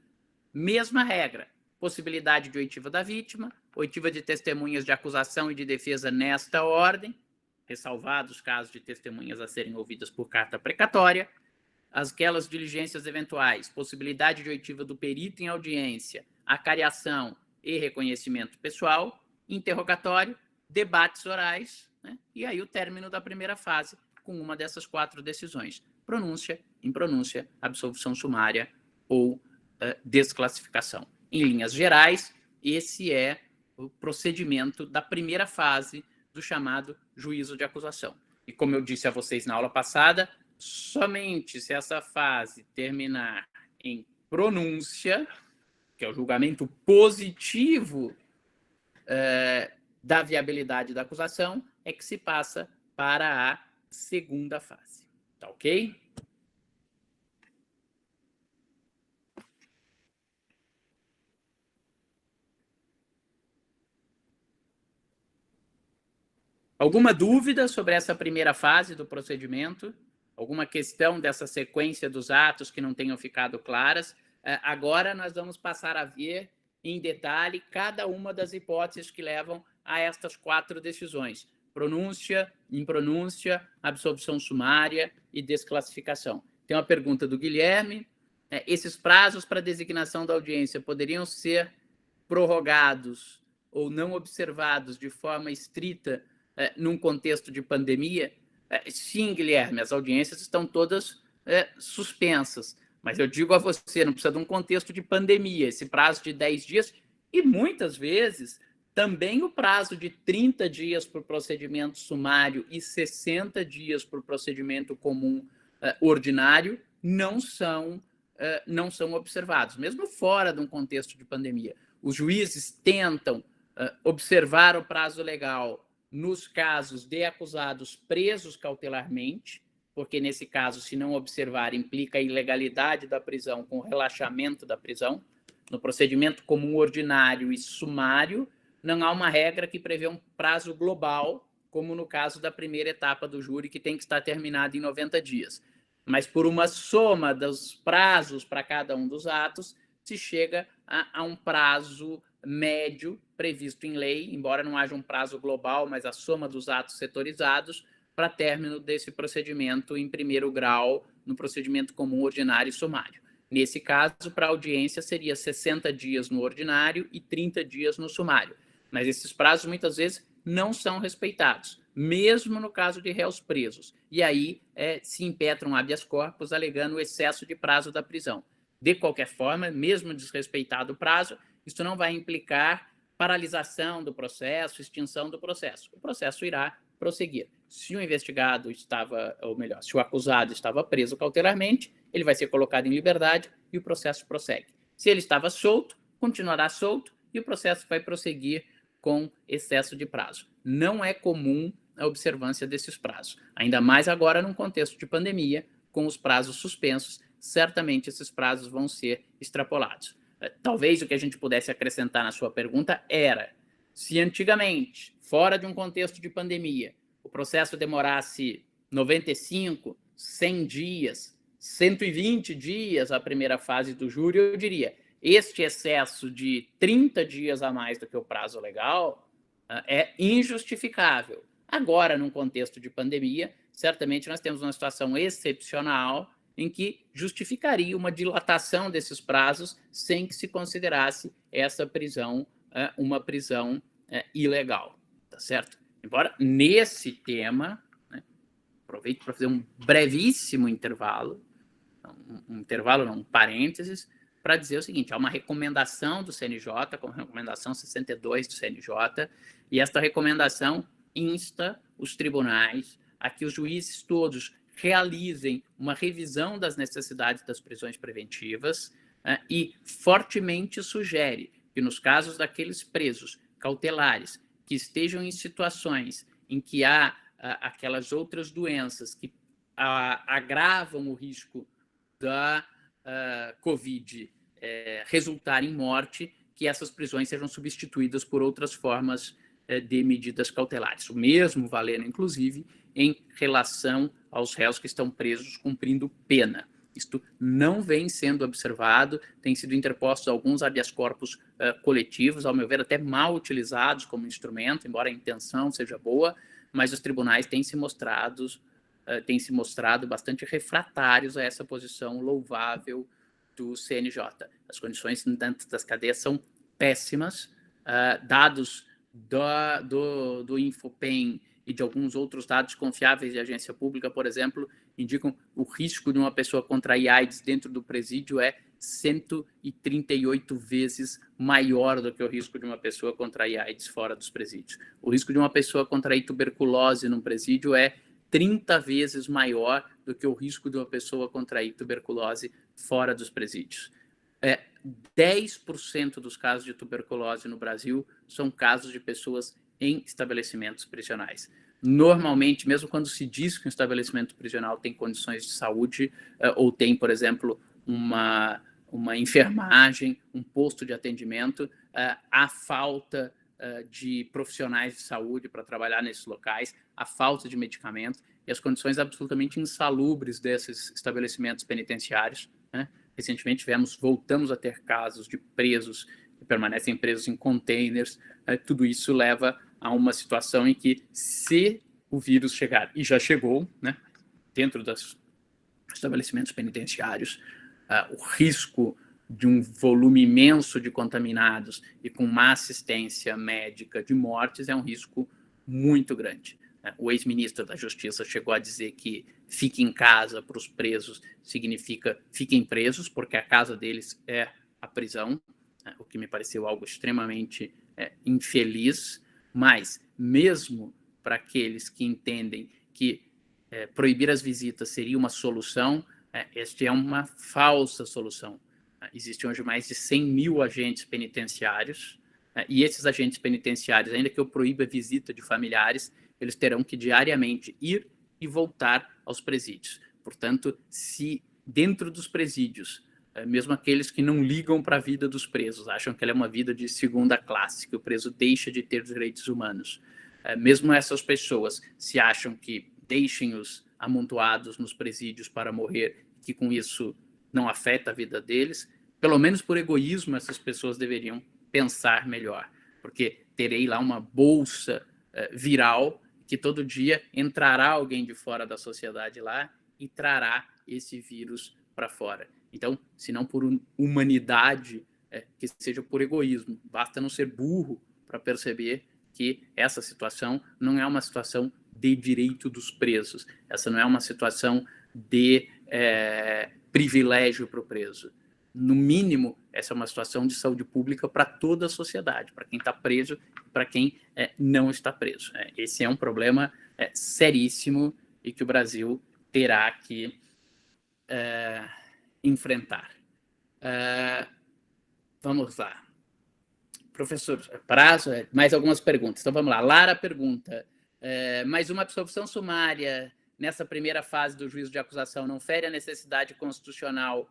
Mesma regra, possibilidade de oitiva da vítima, oitiva de testemunhas de acusação e de defesa nesta ordem, ressalvados casos de testemunhas a serem ouvidas por carta precatória, aquelas diligências eventuais, possibilidade de oitiva do perito em audiência, acariação e reconhecimento pessoal, interrogatório, debates orais, né? E aí o término da primeira fase com uma dessas 4 decisões: pronúncia, impronúncia, absolvição sumária ou desclassificação. Em linhas gerais, esse é o procedimento da primeira fase do chamado juízo de acusação. E como eu disse a vocês na aula passada, somente se essa fase terminar em pronúncia, que é o julgamento positivo da viabilidade da acusação, é que se passa para a segunda fase. Tá ok? Alguma dúvida sobre essa primeira fase do procedimento? Alguma questão dessa sequência dos atos que não tenham ficado claras? Agora nós vamos passar a ver em detalhe cada uma das hipóteses que levam a estas 4 decisões: pronúncia, impronúncia, absolvição sumária e desclassificação. Tem uma pergunta do Guilherme. Esses prazos para designação da audiência poderiam ser prorrogados ou não observados de forma estrita num contexto de pandemia? Sim, Guilherme, as audiências estão todas suspensas, mas eu digo a você, não precisa de um contexto de pandemia, esse prazo de 10 dias, e muitas vezes também o prazo de 30 dias para o procedimento sumário e 60 dias para o procedimento comum ordinário não são observados, mesmo fora de um contexto de pandemia. Os juízes tentam observar o prazo legal nos casos de acusados presos cautelarmente, porque nesse caso, se não observar, implica a ilegalidade da prisão com relaxamento da prisão. No procedimento comum ordinário e sumário, não há uma regra que prevê um prazo global, como no caso da primeira etapa do júri, que tem que estar terminada em 90 dias. Mas por uma soma dos prazos para cada um dos atos, se chega a um prazo médio previsto em lei, embora não haja um prazo global, mas a soma dos atos setorizados para término desse procedimento em primeiro grau, no procedimento comum ordinário e sumário. Nesse caso, para a audiência, seria 60 dias no ordinário e 30 dias no sumário. Mas esses prazos, muitas vezes, não são respeitados, mesmo no caso de réus presos. E aí se impetram habeas corpus alegando o excesso de prazo da prisão. De qualquer forma, mesmo desrespeitado o prazo, isso não vai implicar paralisação do processo, extinção do processo. O processo irá prosseguir. Se o investigado estava, ou melhor, se o acusado estava preso cautelarmente, ele vai ser colocado em liberdade e o processo prossegue. Se ele estava solto, continuará solto e o processo vai prosseguir com excesso de prazo. Não é comum a observância desses prazos, ainda mais agora num contexto de pandemia, com os prazos suspensos, certamente esses prazos vão ser extrapolados. Talvez o que a gente pudesse acrescentar na sua pergunta era, se antigamente, fora de um contexto de pandemia, o processo demorasse 95, 100 dias, 120 dias a primeira fase do júri, eu diria, este excesso de 30 dias a mais do que o prazo legal é injustificável. Agora, num contexto de pandemia, certamente nós temos uma situação excepcional em que justificaria uma dilatação desses prazos sem que se considerasse essa prisão uma prisão ilegal, tá certo? Embora nesse tema, né, aproveito para fazer um brevíssimo intervalo, um parênteses, para dizer o seguinte: há uma recomendação do CNJ, como a recomendação 62 do CNJ, e esta recomendação insta os tribunais a que os juízes todos realizem uma revisão das necessidades das prisões preventivas, e fortemente sugere que, nos casos daqueles presos cautelares que estejam em situações em que há aquelas outras doenças que agravam o risco da Covid resultar em morte, que essas prisões sejam substituídas por outras formas de medidas cautelares. O mesmo valendo, inclusive, em relação aos réus que estão presos cumprindo pena. Isto não vem sendo observado, tem sido interpostos alguns habeas corpus coletivos, ao meu ver, até mal utilizados como instrumento, embora a intenção seja boa, mas os tribunais têm se mostrado bastante refratários a essa posição louvável do CNJ. As condições dentro das cadeias são péssimas, dados do Infopen e de alguns outros dados confiáveis de agência pública, por exemplo, indicam o risco de uma pessoa contrair AIDS dentro do presídio é 138 vezes maior do que o risco de uma pessoa contrair AIDS fora dos presídios. O risco de uma pessoa contrair tuberculose num presídio é 30 vezes maior do que o risco de uma pessoa contrair tuberculose fora dos presídios. 10% dos casos de tuberculose no Brasil são casos de pessoas em estabelecimentos prisionais. Normalmente, mesmo quando se diz que um estabelecimento prisional tem condições de saúde, ou tem, por exemplo, uma enfermagem, um posto de atendimento, há falta de profissionais de saúde para trabalhar nesses locais, há falta de medicamento e as condições absolutamente insalubres desses estabelecimentos penitenciários, né? Recentemente voltamos a ter casos de presos que permanecem presos em containers. Tudo isso leva a uma situação em que, se o vírus chegar, e já chegou, né, dentro dos estabelecimentos penitenciários, o risco de um volume imenso de contaminados e com má assistência médica de mortes é um risco muito grande. O ex-ministro da Justiça chegou a dizer que fique em casa para os presos significa fiquem presos, porque a casa deles é a prisão, o que me pareceu algo extremamente infeliz, mas mesmo para aqueles que entendem que proibir as visitas seria uma solução, esta é uma falsa solução. Existem hoje mais de 100 mil agentes penitenciários, e esses agentes penitenciários, ainda que eu proíba a visita de familiares, eles terão que diariamente ir e voltar aos presídios. Portanto, se dentro dos presídios, mesmo aqueles que não ligam para a vida dos presos, acham que ela é uma vida de segunda classe, que o preso deixa de ter direitos humanos, mesmo essas pessoas se acham que deixem-os amontoados nos presídios para morrer, que com isso não afeta a vida deles, pelo menos por egoísmo essas pessoas deveriam pensar melhor, porque terei lá uma bolsa viral que todo dia entrará alguém de fora da sociedade lá e trará esse vírus para fora. Então, se não por humanidade, que seja por egoísmo. Basta não ser burro para perceber que essa situação não é uma situação de direito dos presos. Essa não é uma situação de privilégio para o preso. No mínimo, essa é uma situação de saúde pública para toda a sociedade, para quem está preso e para quem não está preso. Esse é um problema seríssimo e que o Brasil terá que enfrentar. Vamos lá. Professor Prazo, mais algumas perguntas. Então, vamos lá. Lara pergunta, mais uma absolvição sumária nessa primeira fase do juízo de acusação não fere a necessidade constitucional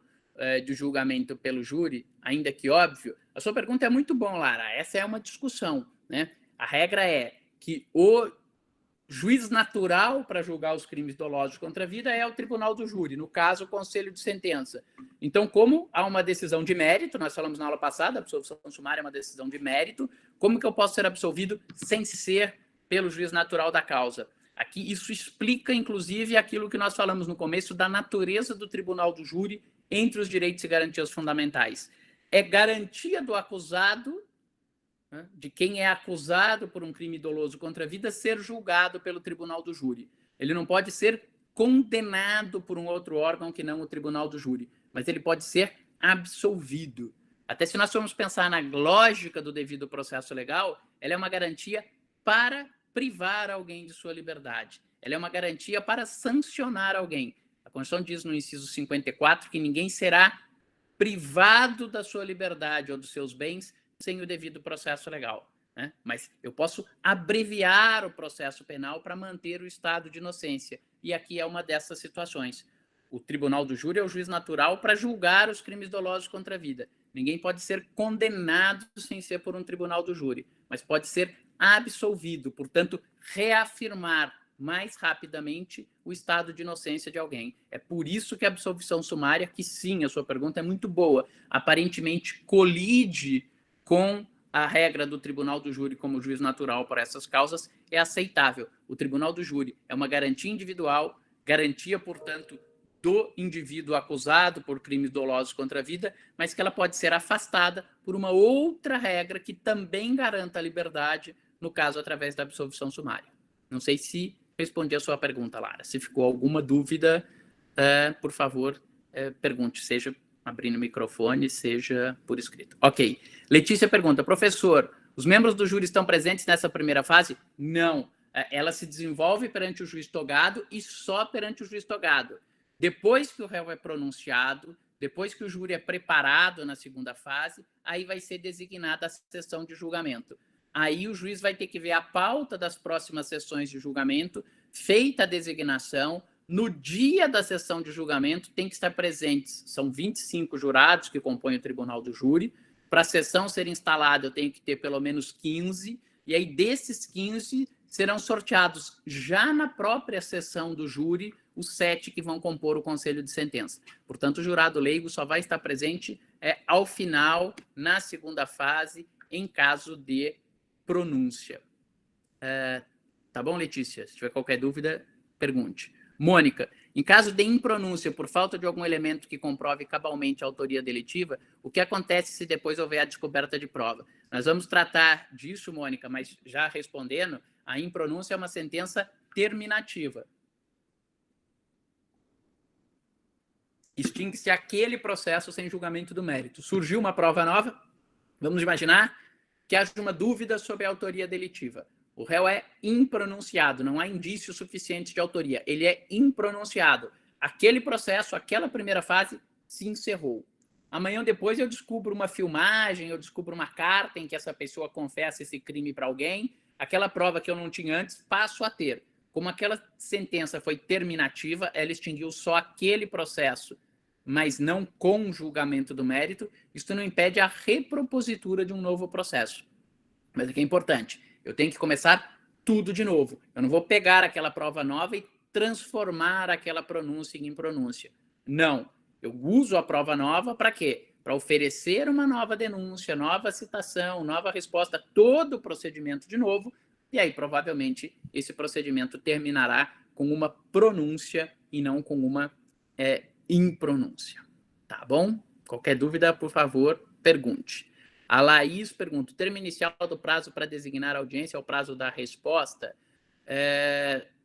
de julgamento pelo júri, ainda que óbvio? A sua pergunta é muito bom, Lara. Essa é uma discussão, né? A regra é que o juiz natural para julgar os crimes dolosos contra a vida é o tribunal do júri, no caso, o conselho de sentença. Então, como há uma decisão de mérito, nós falamos na aula passada, a absolvição sumária é uma decisão de mérito, como que eu posso ser absolvido sem ser pelo juiz natural da causa? Aqui, isso explica, inclusive, aquilo que nós falamos no começo da natureza do tribunal do júri entre os direitos e garantias fundamentais. É garantia do acusado, né, de quem é acusado por um crime doloso contra a vida, ser julgado pelo tribunal do júri. Ele não pode ser condenado por um outro órgão que não o tribunal do júri, mas ele pode ser absolvido. Até se nós formos pensar na lógica do devido processo legal, ela é uma garantia para privar alguém de sua liberdade. Ela é uma garantia para sancionar alguém. A Constituição diz no inciso 54 que ninguém será privado da sua liberdade ou dos seus bens sem o devido processo legal, né? Mas eu posso abreviar o processo penal para manter o estado de inocência. E aqui é uma dessas situações. O tribunal do júri é o juiz natural para julgar os crimes dolosos contra a vida. Ninguém pode ser condenado sem ser por um tribunal do júri, mas pode ser absolvido, portanto, reafirmar mais rapidamente o estado de inocência de alguém. É por isso que a absolvição sumária, que sim, a sua pergunta é muito boa, aparentemente colide com a regra do tribunal do júri como juiz natural para essas causas, é aceitável. O tribunal do júri é uma garantia individual, garantia, portanto, do indivíduo acusado por crimes dolosos contra a vida, mas que ela pode ser afastada por uma outra regra que também garanta a liberdade, no caso, através da absolvição sumária. Não sei se respondi a sua pergunta, Lara. Se ficou alguma dúvida, por favor, pergunte, seja abrindo o microfone, seja por escrito. Ok. Letícia pergunta, professor, os membros do júri estão presentes nessa primeira fase? Não. Ela se desenvolve perante o juiz togado e só perante o juiz togado. Depois que o réu é pronunciado, depois que o júri é preparado na segunda fase, aí vai ser designada a sessão de julgamento. Aí o juiz vai ter que ver a pauta das próximas sessões de julgamento, feita a designação. No dia da sessão de julgamento, tem que estar presentes. São 25 jurados que compõem o tribunal do júri. Para a sessão ser instalada, eu tenho que ter pelo menos 15. E aí, desses 15, serão sorteados já na própria sessão do júri os 7 que vão compor o conselho de sentença. Portanto, o jurado leigo só vai estar presente ao final, na segunda fase, em caso de pronúncia. Tá bom, Letícia? Se tiver qualquer dúvida, pergunte. Mônica, em caso de impronúncia por falta de algum elemento que comprove cabalmente a autoria delitiva, o que acontece se depois houver a descoberta de prova? Nós vamos tratar disso, Mônica, mas já respondendo, a impronúncia é uma sentença terminativa. Extingue-se aquele processo sem julgamento do mérito. Surgiu uma prova nova, vamos imaginar que haja uma dúvida sobre a autoria delitiva. O réu é impronunciado, não há indício suficiente de autoria. Ele é impronunciado. Aquele processo, aquela primeira fase, se encerrou. Amanhã depois eu descubro uma filmagem, eu descubro uma carta em que essa pessoa confessa esse crime para alguém, aquela prova que eu não tinha antes, passo a ter. Como aquela sentença foi terminativa, ela extinguiu só aquele processo, mas não com julgamento do mérito, isso não impede a repropositura de um novo processo. Mas o que é importante, eu tenho que começar tudo de novo. Eu não vou pegar aquela prova nova e transformar aquela pronúncia em impronúncia. Não. Eu uso a prova nova para quê? Para oferecer uma nova denúncia, nova citação, nova resposta, todo o procedimento de novo, e aí provavelmente esse procedimento terminará com uma pronúncia e não com uma impronúncia. Tá bom? Qualquer dúvida, por favor, pergunte. A Laís pergunta, o termo inicial do prazo para designar a audiência é o prazo da resposta?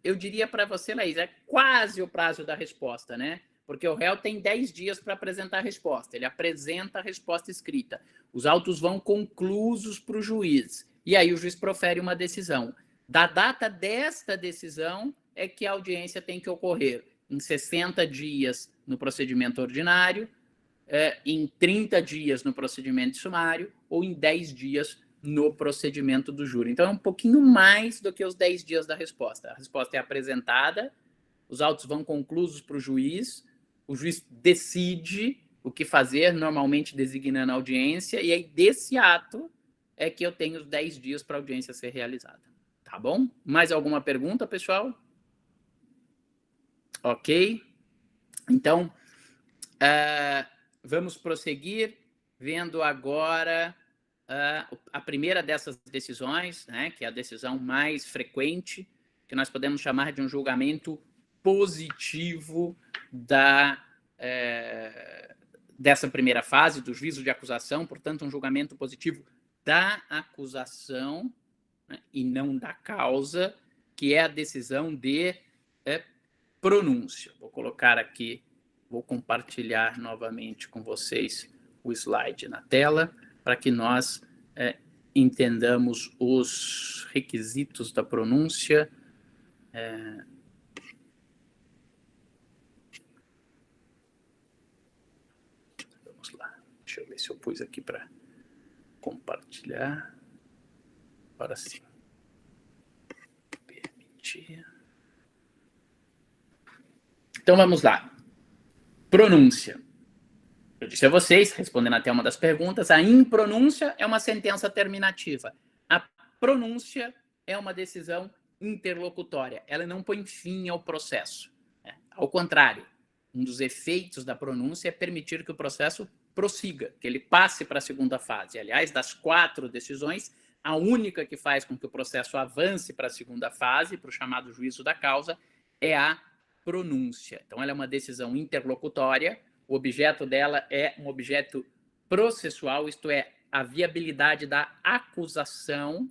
Eu diria para você, Laís, é quase o prazo da resposta, né? Porque o réu tem 10 dias para apresentar a resposta. Ele apresenta a resposta escrita. Os autos vão conclusos para o juiz. E aí o juiz profere uma decisão. Da data desta decisão é que a audiência tem que ocorrer em 60 dias no procedimento ordinário, em 30 dias no procedimento sumário ou em 10 dias no procedimento do júri. Então, é um pouquinho mais do que os 10 dias da resposta. A resposta é apresentada, os autos vão conclusos para o juiz decide o que fazer, normalmente designando a audiência, e aí desse ato é que eu tenho os 10 dias para a audiência ser realizada. Tá bom? Mais alguma pergunta, pessoal? Ok. Então, vamos prosseguir vendo agora a primeira dessas decisões, né, que é a decisão mais frequente, que nós podemos chamar de um julgamento positivo dessa primeira fase do juízo de acusação, portanto, um julgamento positivo da acusação, né, e não da causa, que é a decisão de pronúncia. Vou colocar aqui, vou compartilhar novamente com vocês o slide na tela, para que nós entendamos os requisitos da pronúncia. Vamos lá, deixa eu ver se eu pus aqui para compartilhar. Agora sim. Permitir. Então vamos lá. Pronúncia. Eu disse a vocês, respondendo até uma das perguntas, a impronúncia é uma sentença terminativa. A pronúncia é uma decisão interlocutória. Ela não põe fim ao processo. Ao contrário, um dos efeitos da pronúncia é permitir que o processo prossiga, que ele passe para a segunda fase. Aliás, das 4 decisões, a única que faz com que o processo avance para a segunda fase, para o chamado juízo da causa, é a pronúncia. Então, ela é uma decisão interlocutória. O objeto dela é um objeto processual, isto é, a viabilidade da acusação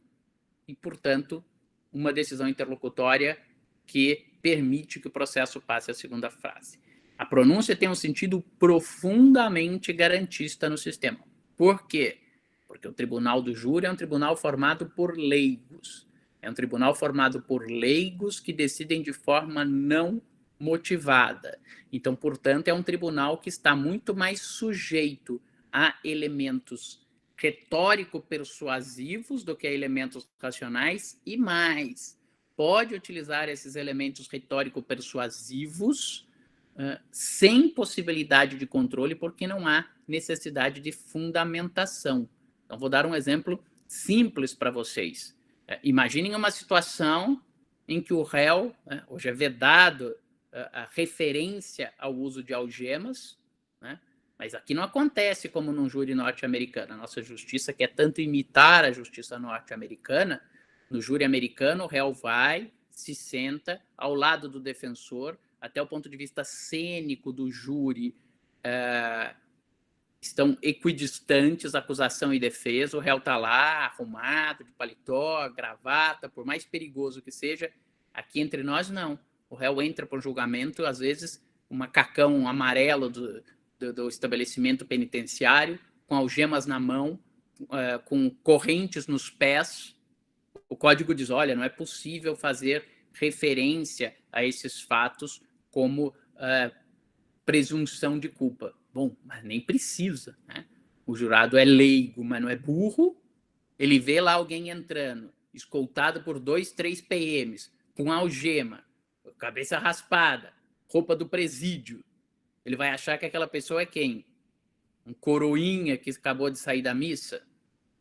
e, portanto, uma decisão interlocutória que permite que o processo passe à segunda fase. A pronúncia tem um sentido profundamente garantista no sistema. Por quê? Porque o tribunal do júri é um tribunal formado por leigos. É um tribunal formado por leigos que decidem de forma não motivada. Então, portanto, é um tribunal que está muito mais sujeito a elementos retórico-persuasivos do que a elementos racionais e mais. Pode utilizar esses elementos retórico-persuasivos sem possibilidade de controle, porque não há necessidade de fundamentação. Então, vou dar um exemplo simples para vocês. Imaginem uma situação em que o réu, hoje é vedado a referência ao uso de algemas, né? Mas aqui não acontece como num júri norte-americano. A nossa justiça quer tanto imitar a justiça norte-americana. No júri americano, o réu vai, se senta ao lado do defensor, até o ponto de vista cênico do júri, estão equidistantes, acusação e defesa, o réu está lá, arrumado, de paletó, gravata, por mais perigoso que seja. Aqui entre nós, não. O réu entra para o julgamento, às vezes, um macacão amarelo do estabelecimento penitenciário, com algemas na mão, com correntes nos pés. O código diz, olha, não é possível fazer referência a esses fatos como presunção de culpa. Bom, mas nem precisa, né? O jurado é leigo, mas não é burro. Ele vê lá alguém entrando, escoltado por 2, 3 PMs, com algema, cabeça raspada, roupa do presídio. Ele vai achar que aquela pessoa é quem? Um coroinha que acabou de sair da missa?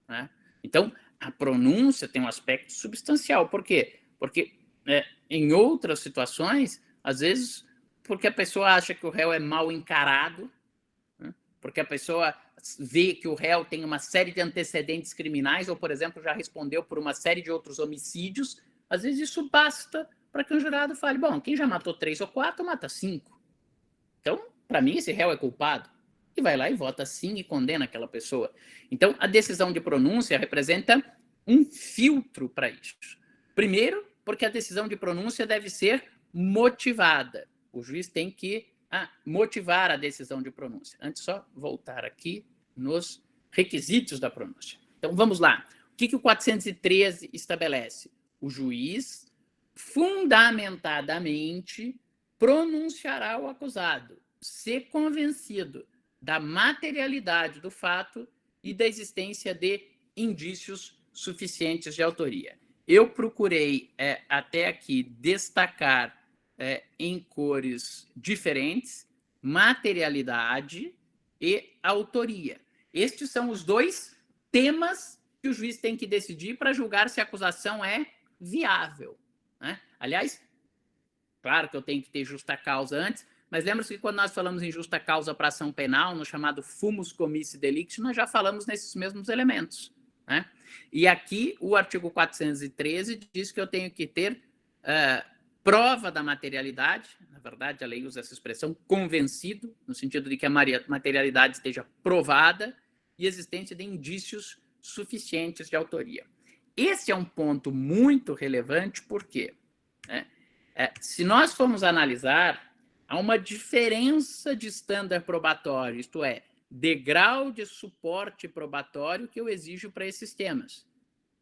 Né? Então, a pronúncia tem um aspecto substancial. Por quê? Porque em outras situações, às vezes, porque a pessoa acha que o réu é mal encarado, né? Porque a pessoa vê que o réu tem uma série de antecedentes criminais, ou, por exemplo, já respondeu por uma série de outros homicídios, às vezes isso basta para que o jurado fale, bom, quem já matou 3 ou 4, mata 5. Então, para mim, esse réu é culpado. E vai lá e vota sim e condena aquela pessoa. Então, a decisão de pronúncia representa um filtro para isso. Primeiro, porque a decisão de pronúncia deve ser motivada. O juiz tem que motivar a decisão de pronúncia. Antes, só voltar aqui nos requisitos da pronúncia. Então, vamos lá. O que o 413 estabelece? O juiz fundamentadamente pronunciará o acusado, se convencido da materialidade do fato e da existência de indícios suficientes de autoria. Eu procurei até aqui destacar em cores diferentes materialidade e autoria. Estes são os 2 temas que o juiz tem que decidir para julgar se a acusação é viável, né? Aliás, claro que eu tenho que ter justa causa antes, mas lembra-se que quando nós falamos em justa causa para ação penal, no chamado fumus comissi delicti, nós já falamos nesses mesmos elementos, né? E aqui o artigo 413 diz que eu tenho que ter prova da materialidade, na verdade a lei usa essa expressão, convencido, no sentido de que a materialidade esteja provada e existência de indícios suficientes de autoria. Esse é um ponto muito relevante, por quê? Se nós formos analisar, há uma diferença de estándar probatório, isto é, degrau de suporte probatório que eu exijo para esses temas.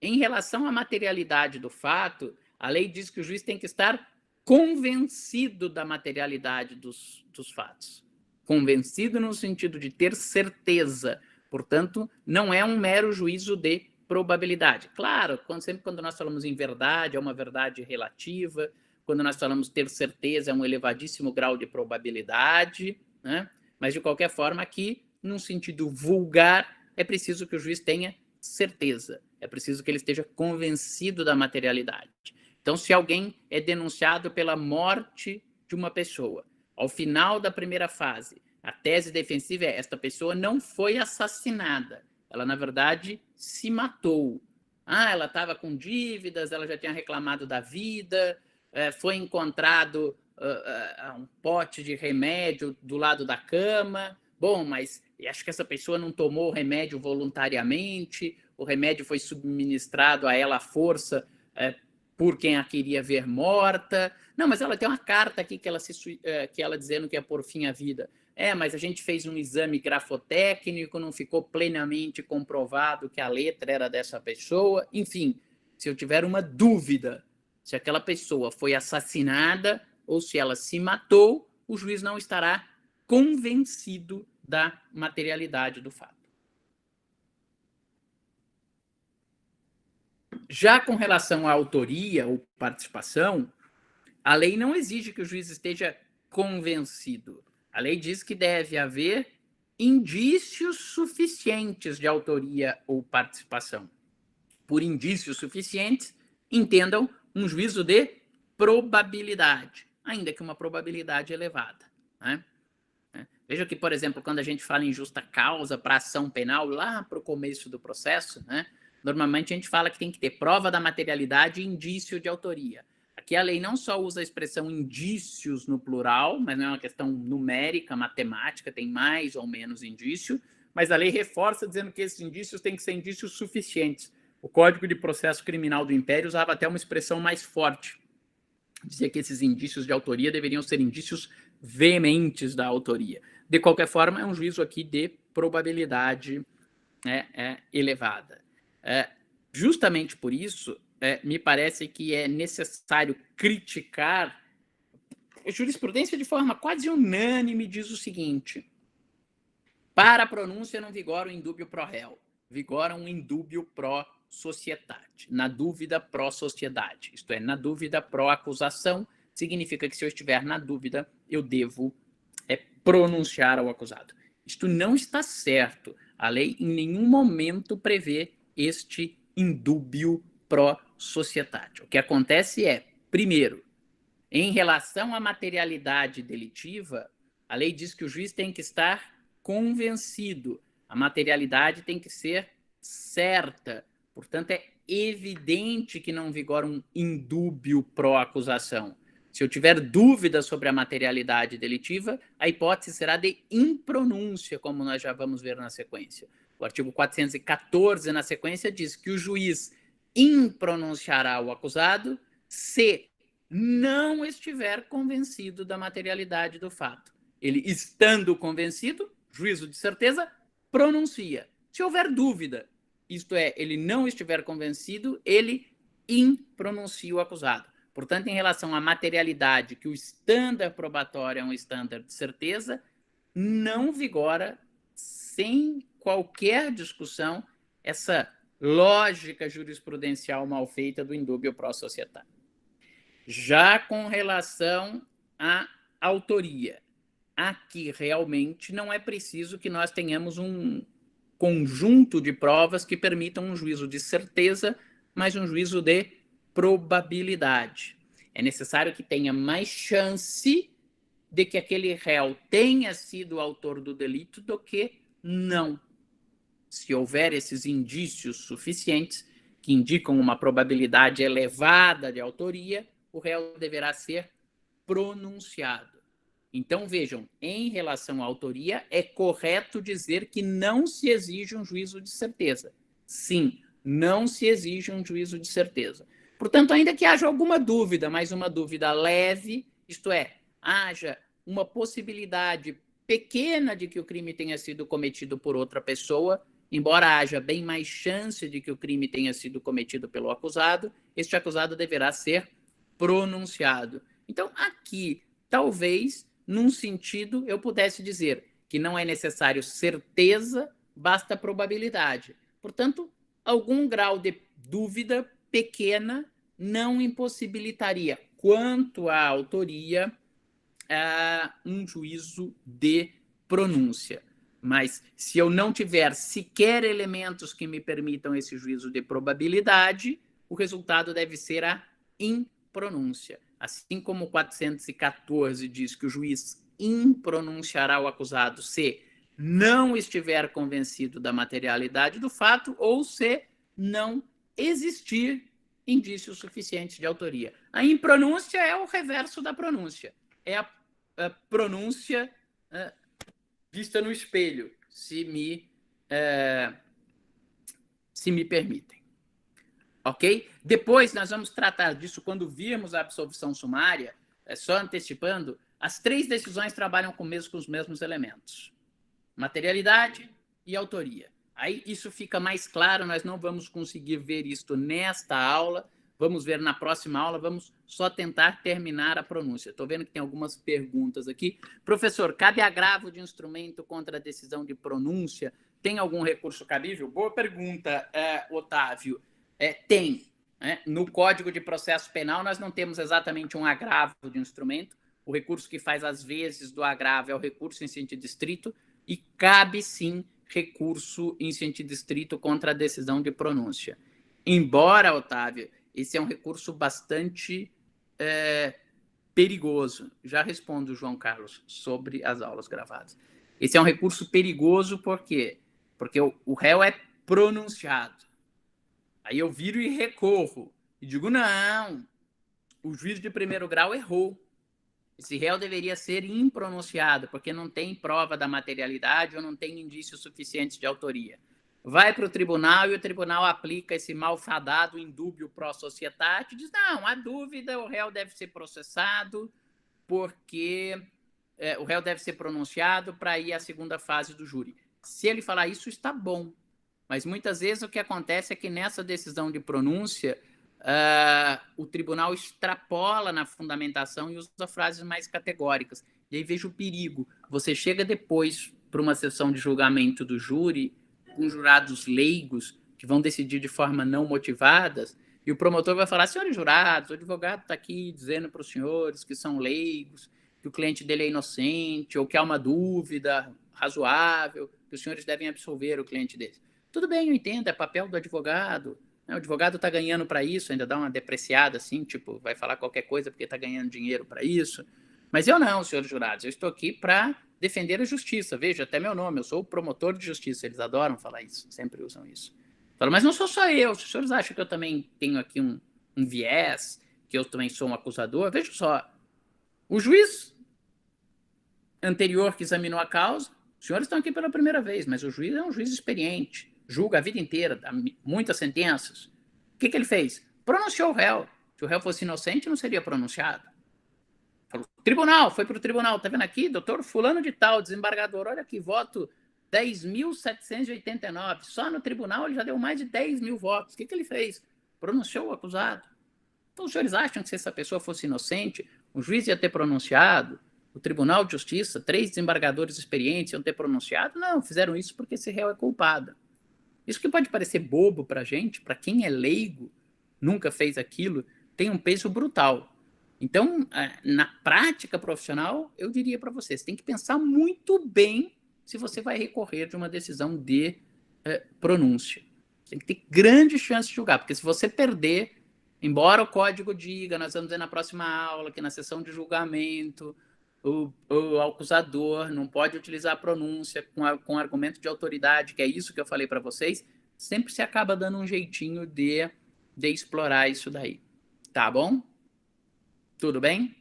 Em relação à materialidade do fato, a lei diz que o juiz tem que estar convencido da materialidade dos fatos. Convencido no sentido de ter certeza. Portanto, não é um mero juízo de probabilidade. Claro, sempre quando nós falamos em verdade, é uma verdade relativa. Quando nós falamos ter certeza, é um elevadíssimo grau de probabilidade, né? Mas, de qualquer forma, aqui, num sentido vulgar, é preciso que o juiz tenha certeza. É preciso que ele esteja convencido da materialidade. Então, se alguém é denunciado pela morte de uma pessoa, ao final da primeira fase, a tese defensiva é: esta pessoa não foi assassinada, ela, na verdade, se matou. Ela estava com dívidas, ela já tinha reclamado da vida, foi encontrado um pote de remédio do lado da cama. Bom, mas acho que essa pessoa não tomou o remédio voluntariamente, o remédio foi subministrado a ela à força por quem a queria ver morta. Não, mas ela tem uma carta aqui que ela dizendo que ia pôr fim à vida. Mas a gente fez um exame grafotécnico, não ficou plenamente comprovado que a letra era dessa pessoa. Enfim, se eu tiver uma dúvida se aquela pessoa foi assassinada ou se ela se matou, o juiz não estará convencido da materialidade do fato. Já com relação à autoria ou participação, a lei não exige que o juiz esteja convencido. A lei diz que deve haver indícios suficientes de autoria ou participação. Por indícios suficientes, entendam um juízo de probabilidade, ainda que uma probabilidade elevada, né? Veja que, por exemplo, quando a gente fala em justa causa para ação penal, lá para o começo do processo, né, normalmente a gente fala que tem que ter prova da materialidade e indício de autoria. Aqui a lei não só usa a expressão indícios no plural, mas não é uma questão numérica, matemática, tem mais ou menos indício, mas a lei reforça dizendo que esses indícios têm que ser indícios suficientes. O Código de Processo Criminal do Império usava até uma expressão mais forte. Dizia que esses indícios de autoria deveriam ser indícios veementes da autoria. De qualquer forma, é um juízo aqui de probabilidade elevada. Justamente por isso, me parece que é necessário criticar. A jurisprudência, de forma quase unânime, diz o seguinte: para a pronúncia não vigora o indúbio pro réu, vigora um indúbio pro societate. Na dúvida, pro sociedade. Isto é, na dúvida, pro acusação, significa que se eu estiver na dúvida, eu devo pronunciar ao acusado. Isto não está certo. A lei em nenhum momento prevê este indúbio pro societate. O que acontece é, primeiro, em relação à materialidade delitiva, a lei diz que o juiz tem que estar convencido. A materialidade tem que ser certa. Portanto, é evidente que não vigora um indúbio pro acusação. Se eu tiver dúvida sobre a materialidade delitiva, a hipótese será de impronúncia, como nós já vamos ver na sequência. O artigo 414, na sequência, diz que o juiz impronunciará o acusado se não estiver convencido da materialidade do fato. Ele, estando convencido, juízo de certeza, pronuncia. Se houver dúvida, isto é, ele não estiver convencido, ele impronuncia o acusado. Portanto, em relação à materialidade, que o estándar probatório é um estándar de certeza, não vigora, sem qualquer discussão, essa lógica jurisprudencial mal feita do indúbio pro societate. Já com relação à autoria, aqui realmente não é preciso que nós tenhamos um conjunto de provas que permitam um juízo de certeza, mas um juízo de probabilidade. É necessário que tenha mais chance de que aquele réu tenha sido o autor do delito do que não. Se houver esses indícios suficientes que indicam uma probabilidade elevada de autoria, o réu deverá ser pronunciado. Então, vejam, em relação à autoria, é correto dizer que não se exige um juízo de certeza. Sim, não se exige um juízo de certeza. Portanto, ainda que haja alguma dúvida, mas uma dúvida leve, isto é, haja uma possibilidade pequena de que o crime tenha sido cometido por outra pessoa, embora haja bem mais chance de que o crime tenha sido cometido pelo acusado, este acusado deverá ser pronunciado. Então, aqui, talvez, num sentido, eu pudesse dizer que não é necessário certeza, basta probabilidade. Portanto, algum grau de dúvida pequena não impossibilitaria, quanto à autoria, um juízo de pronúncia. Mas se eu não tiver sequer elementos que me permitam esse juízo de probabilidade, o resultado deve ser a impronúncia. Assim como o 414 diz que o juiz impronunciará o acusado se não estiver convencido da materialidade do fato ou se não existir indícios suficientes de autoria. A impronúncia é o reverso da pronúncia. É a pronúncia vista no espelho, se me permitem. Ok? Depois nós vamos tratar disso quando virmos a absolvição sumária, só antecipando, as 3 decisões trabalham com os mesmos elementos: materialidade e autoria. Aí isso fica mais claro, nós não vamos conseguir ver isto nesta aula, vamos ver na próxima aula, vamos só tentar terminar a pronúncia. Estou vendo que tem algumas perguntas aqui. Professor, cabe agravo de instrumento contra a decisão de pronúncia? Tem algum recurso cabível? Boa pergunta, Otávio. Tem. No Código de Processo Penal, nós não temos exatamente um agravo de instrumento. O recurso que faz as vezes do agravo é o recurso em sentido estrito, e cabe, sim, recurso em sentido estrito contra a decisão de pronúncia. Embora, Otávio, esse é um recurso bastante perigoso. Já respondo, João Carlos, sobre as aulas gravadas. Esse é um recurso perigoso por quê? Porque o réu é pronunciado. Aí eu viro e recorro. E digo, não, o juiz de primeiro grau errou. Esse réu deveria ser impronunciado, porque não tem prova da materialidade ou não tem indícios suficientes de autoria. Vai para o tribunal e o tribunal aplica esse malfadado indúbio pro societate e diz, não, há dúvida, o réu deve ser processado porque o réu deve ser pronunciado para ir à segunda fase do júri. Se ele falar isso, está bom. Mas muitas vezes o que acontece é que nessa decisão de pronúncia, o tribunal extrapola na fundamentação e usa frases mais categóricas. E aí vejo o perigo. Você chega depois para uma sessão de julgamento do júri com jurados leigos que vão decidir de forma não motivadas, e o promotor vai falar, senhores jurados, o advogado está aqui dizendo para os senhores que são leigos, que o cliente dele é inocente, ou que há uma dúvida razoável, que os senhores devem absolver o cliente deles. Tudo bem, eu entendo, é papel do advogado. O advogado está ganhando para isso, ainda dá uma depreciada assim, tipo, vai falar qualquer coisa porque está ganhando dinheiro para isso. Mas eu não, senhores jurados, eu estou aqui para defender a justiça. Veja, até meu nome, eu sou o promotor de justiça, eles adoram falar isso, sempre usam isso. Falo, mas não sou só eu, se os senhores acham que eu também tenho aqui um viés, que eu também sou um acusador, veja só, o juiz anterior que examinou a causa, os senhores estão aqui pela primeira vez, mas o juiz é um juiz experiente, julga a vida inteira, dá muitas sentenças. O que ele fez? Pronunciou o réu. Se o réu fosse inocente, não seria pronunciado. Falou, tribunal, foi para o tribunal, tá vendo aqui, doutor fulano de tal, desembargador, olha aqui, voto 10.789, só no tribunal ele já deu mais de 10 mil votos. O que ele fez? Pronunciou o acusado. Então os senhores acham que se essa pessoa fosse inocente, o juiz ia ter pronunciado, o Tribunal de Justiça, 3 desembargadores experientes iam ter pronunciado? Não, fizeram isso porque esse réu é culpado. Isso que pode parecer bobo para a gente, para quem é leigo, nunca fez aquilo, tem um peso brutal. Então, na prática profissional, eu diria para vocês, tem que pensar muito bem se você vai recorrer de uma decisão de pronúncia. Tem que ter grande chance de julgar, porque se você perder, embora o código diga, nós vamos ver na próxima aula, que na sessão de julgamento, o acusador não pode utilizar a pronúncia com argumento de autoridade, que é isso que eu falei para vocês, sempre se acaba dando um jeitinho de explorar isso daí. Tá bom? Tudo bem?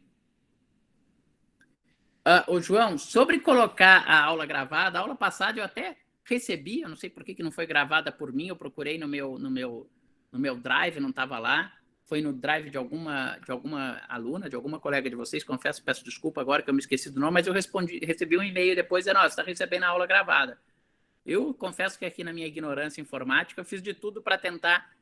Ô João, sobre colocar a aula gravada, a aula passada eu até recebi, eu não sei por que não foi gravada por mim, eu procurei no meu Drive, não estava lá. foi no drive de alguma aluna, de alguma colega de vocês, confesso, peço desculpa agora que eu me esqueci do nome, mas eu recebi um e-mail depois dizendo, você está recebendo a aula gravada. Eu confesso que aqui na minha ignorância informática eu fiz de tudo para tentar.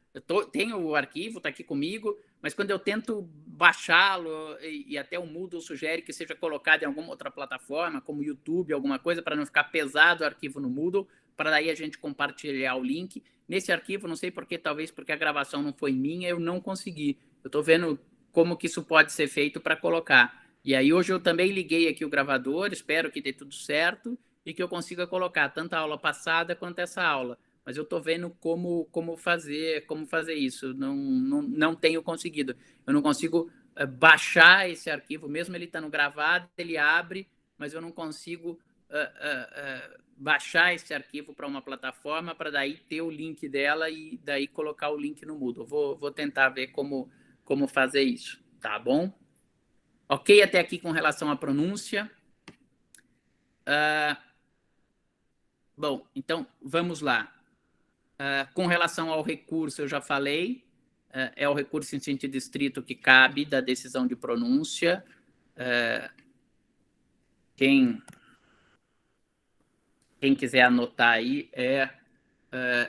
Tenho o arquivo, está aqui comigo, mas quando eu tento baixá-lo e até o Moodle sugere que seja colocado em alguma outra plataforma, como YouTube, alguma coisa, para não ficar pesado o arquivo no Moodle, para daí a gente compartilhar o link. Nesse arquivo, não sei porquê, talvez porque a gravação não foi minha, eu não consegui. Eu estou vendo como que isso pode ser feito para colocar. E aí hoje eu também liguei aqui o gravador, espero que dê tudo certo, e que eu consiga colocar tanto a aula passada quanto essa aula. Mas eu estou vendo como fazer isso. Não tenho conseguido. Eu não consigo baixar esse arquivo, mesmo ele estando gravado, ele abre, mas eu não consigo baixar esse arquivo para uma plataforma para daí ter o link dela e daí colocar o link no Moodle. Vou tentar ver como fazer isso, tá bom? Ok até aqui com relação à pronúncia. Bom, então, vamos lá. Com relação ao recurso, eu já falei, é o recurso em sentido estrito que cabe da decisão de pronúncia. Quem quiser anotar aí,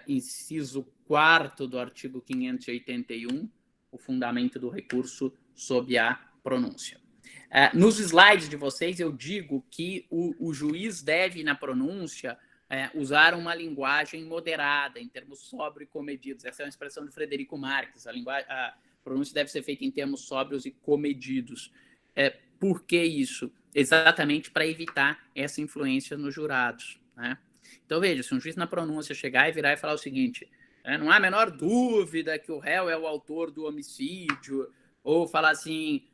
inciso 4º do artigo 581, o fundamento do recurso sob a pronúncia. Nos slides de vocês, eu digo que o juiz deve, na pronúncia, usar uma linguagem moderada, em termos sóbrio e comedidos. Essa é uma expressão de Frederico Marques. A pronúncia deve ser feita em termos sóbrios e comedidos. Por que isso? Exatamente para evitar essa influência nos jurados, né? Então, veja, se um juiz na pronúncia chegar e virar e falar o seguinte, não há a menor dúvida que o réu é o autor do homicídio, ou falar assim,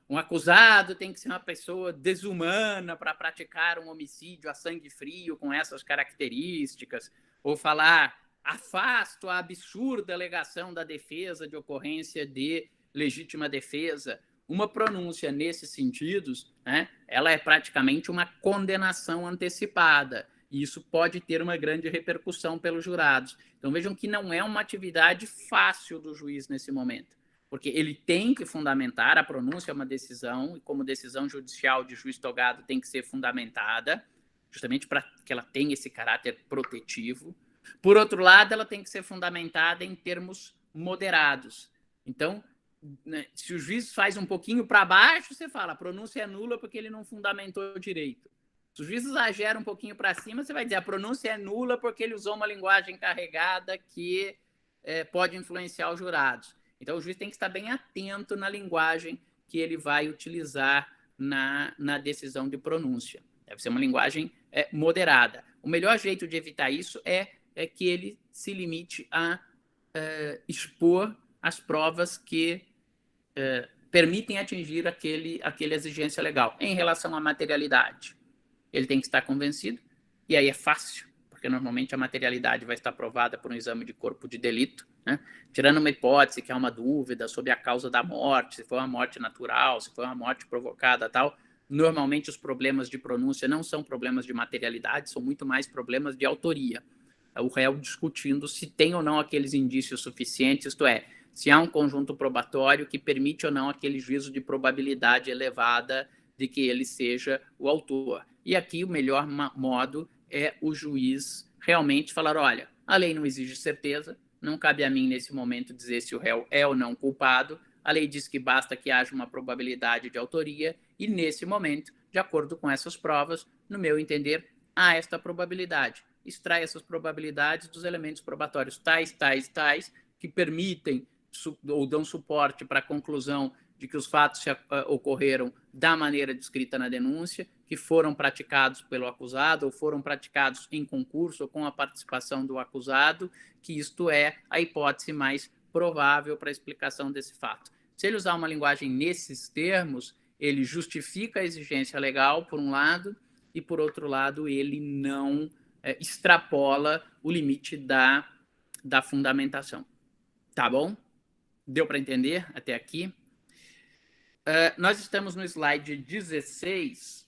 um acusado tem que ser uma pessoa desumana para praticar um homicídio a sangue frio com essas características, ou falar, afasto a absurda alegação da defesa de ocorrência de legítima defesa. Uma pronúncia nesses sentidos, né, ela é praticamente uma condenação antecipada, e isso pode ter uma grande repercussão pelos jurados. Então vejam que não é uma atividade fácil do juiz nesse momento, porque ele tem que fundamentar, a pronúncia é uma decisão, e como decisão judicial de juiz togado tem que ser fundamentada, justamente para que ela tenha esse caráter protetivo. Por outro lado, ela tem que ser fundamentada em termos moderados. Então, se o juiz faz um pouquinho para baixo, você fala, a pronúncia é nula porque ele não fundamentou direito. Se o juiz exagera um pouquinho para cima, você vai dizer, a pronúncia é nula porque ele usou uma linguagem carregada que pode influenciar os jurados. Então, o juiz tem que estar bem atento na linguagem que ele vai utilizar na decisão de pronúncia. Deve ser uma linguagem moderada. O melhor jeito de evitar isso é que ele se limite a expor as provas que permitem atingir aquela exigência legal. Em relação à materialidade, ele tem que estar convencido, e aí é fácil, porque normalmente a materialidade vai estar provada por um exame de corpo de delito, né? Tirando uma hipótese que há uma dúvida sobre a causa da morte, se foi uma morte natural, se foi uma morte provocada, tal. Normalmente os problemas de pronúncia não são problemas de materialidade, são muito mais problemas de autoria. O réu discutindo se tem ou não aqueles indícios suficientes, isto é, se há um conjunto probatório que permite ou não aquele juízo de probabilidade elevada de que ele seja o autor. E aqui o melhor modo é o juiz realmente falar, olha, a lei não exige certeza, não cabe a mim nesse momento dizer se o réu é ou não culpado, a lei diz que basta que haja uma probabilidade de autoria e nesse momento, de acordo com essas provas, no meu entender, há esta probabilidade. Extrai essas probabilidades dos elementos probatórios tais, que permitem ou dão suporte para a conclusão de que os fatos ocorreram da maneira descrita na denúncia, que foram praticados pelo acusado ou foram praticados em concurso ou com a participação do acusado, que isto é a hipótese mais provável para a explicação desse fato. Se ele usar uma linguagem nesses termos, ele justifica a exigência legal, por um lado, e, por outro lado, ele não extrapola o limite da fundamentação. Tá bom? Deu para entender até aqui? Nós estamos no slide 16.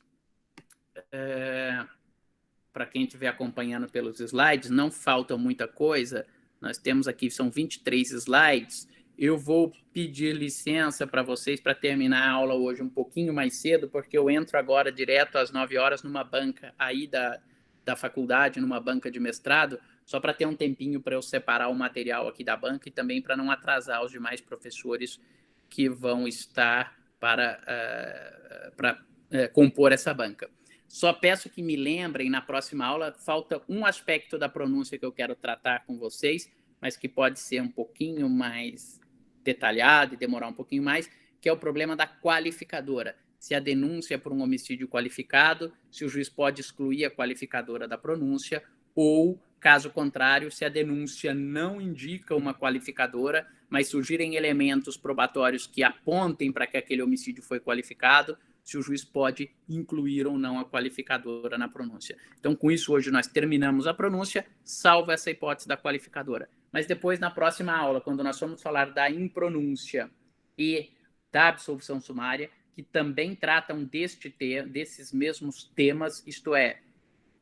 Para quem estiver acompanhando pelos slides, não falta muita coisa. Nós temos aqui, são 23 slides. Eu vou pedir licença para vocês para terminar a aula hoje um pouquinho mais cedo, porque eu entro agora direto às 9 horas numa banca aí da faculdade, numa banca de mestrado, só para ter um tempinho para eu separar o material aqui da banca e também para não atrasar os demais professores que vão estar para compor essa banca. Só peço que me lembrem, na próxima aula, falta um aspecto da pronúncia que eu quero tratar com vocês, mas que pode ser um pouquinho mais detalhado e demorar um pouquinho mais, que é o problema da qualificadora. Se a denúncia é por um homicídio qualificado, se o juiz pode excluir a qualificadora da pronúncia, ou, caso contrário, se a denúncia não indica uma qualificadora, mas surgirem elementos probatórios que apontem para que aquele homicídio foi qualificado, se o juiz pode incluir ou não a qualificadora na pronúncia. Então, com isso, hoje nós terminamos a pronúncia, salvo essa hipótese da qualificadora. Mas depois, na próxima aula, quando nós formos falar da impronúncia e da absolvição sumária, que também tratam desses mesmos temas, isto é,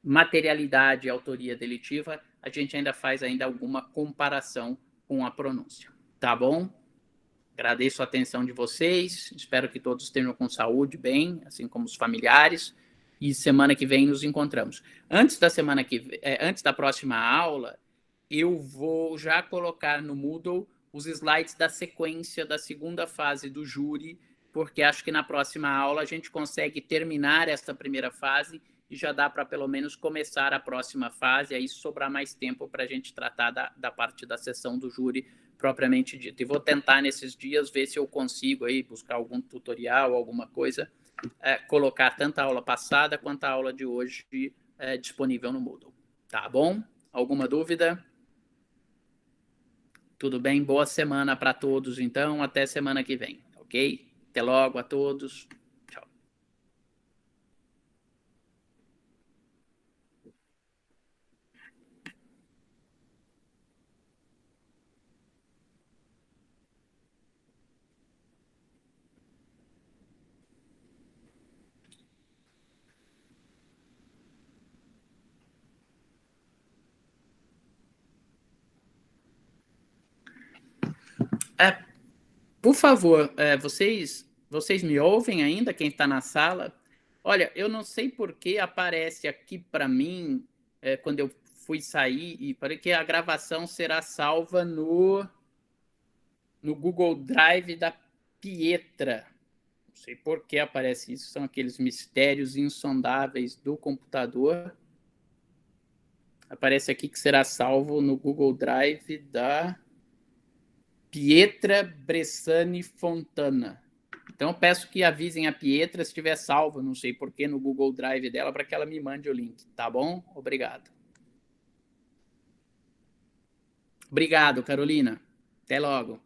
materialidade e autoria delitiva, a gente ainda faz alguma comparação com a pronúncia. Tá bom? Agradeço a atenção de vocês, espero que todos estejam com saúde, bem, assim como os familiares, e semana que vem nos encontramos. Antes da próxima aula, eu vou já colocar no Moodle os slides da sequência da segunda fase do júri, porque acho que na próxima aula a gente consegue terminar essa primeira fase e já dá para pelo menos começar a próxima fase, aí sobrar mais tempo para a gente tratar da parte da sessão do júri propriamente dito. E vou tentar nesses dias ver se eu consigo aí buscar algum tutorial, alguma coisa, colocar tanto a aula passada quanto a aula de hoje disponível no Moodle. Tá bom? Alguma dúvida? Tudo bem? Boa semana para todos, então. Até semana que vem, ok? Até logo a todos. Tchau. Por favor, vocês me ouvem ainda, quem está na sala? Olha, eu não sei por que aparece aqui para mim, quando eu fui sair, e parece que a gravação será salva no Google Drive da Pietra. Não sei por que aparece isso, são aqueles mistérios insondáveis do computador. Aparece aqui que será salvo no Google Drive da Pietra Bressani Fontana. Então, eu peço que avisem a Pietra se estiver salvo, não sei porquê, no Google Drive dela, para que ela me mande o link, tá bom? Obrigado. Obrigado, Carolina. Até logo.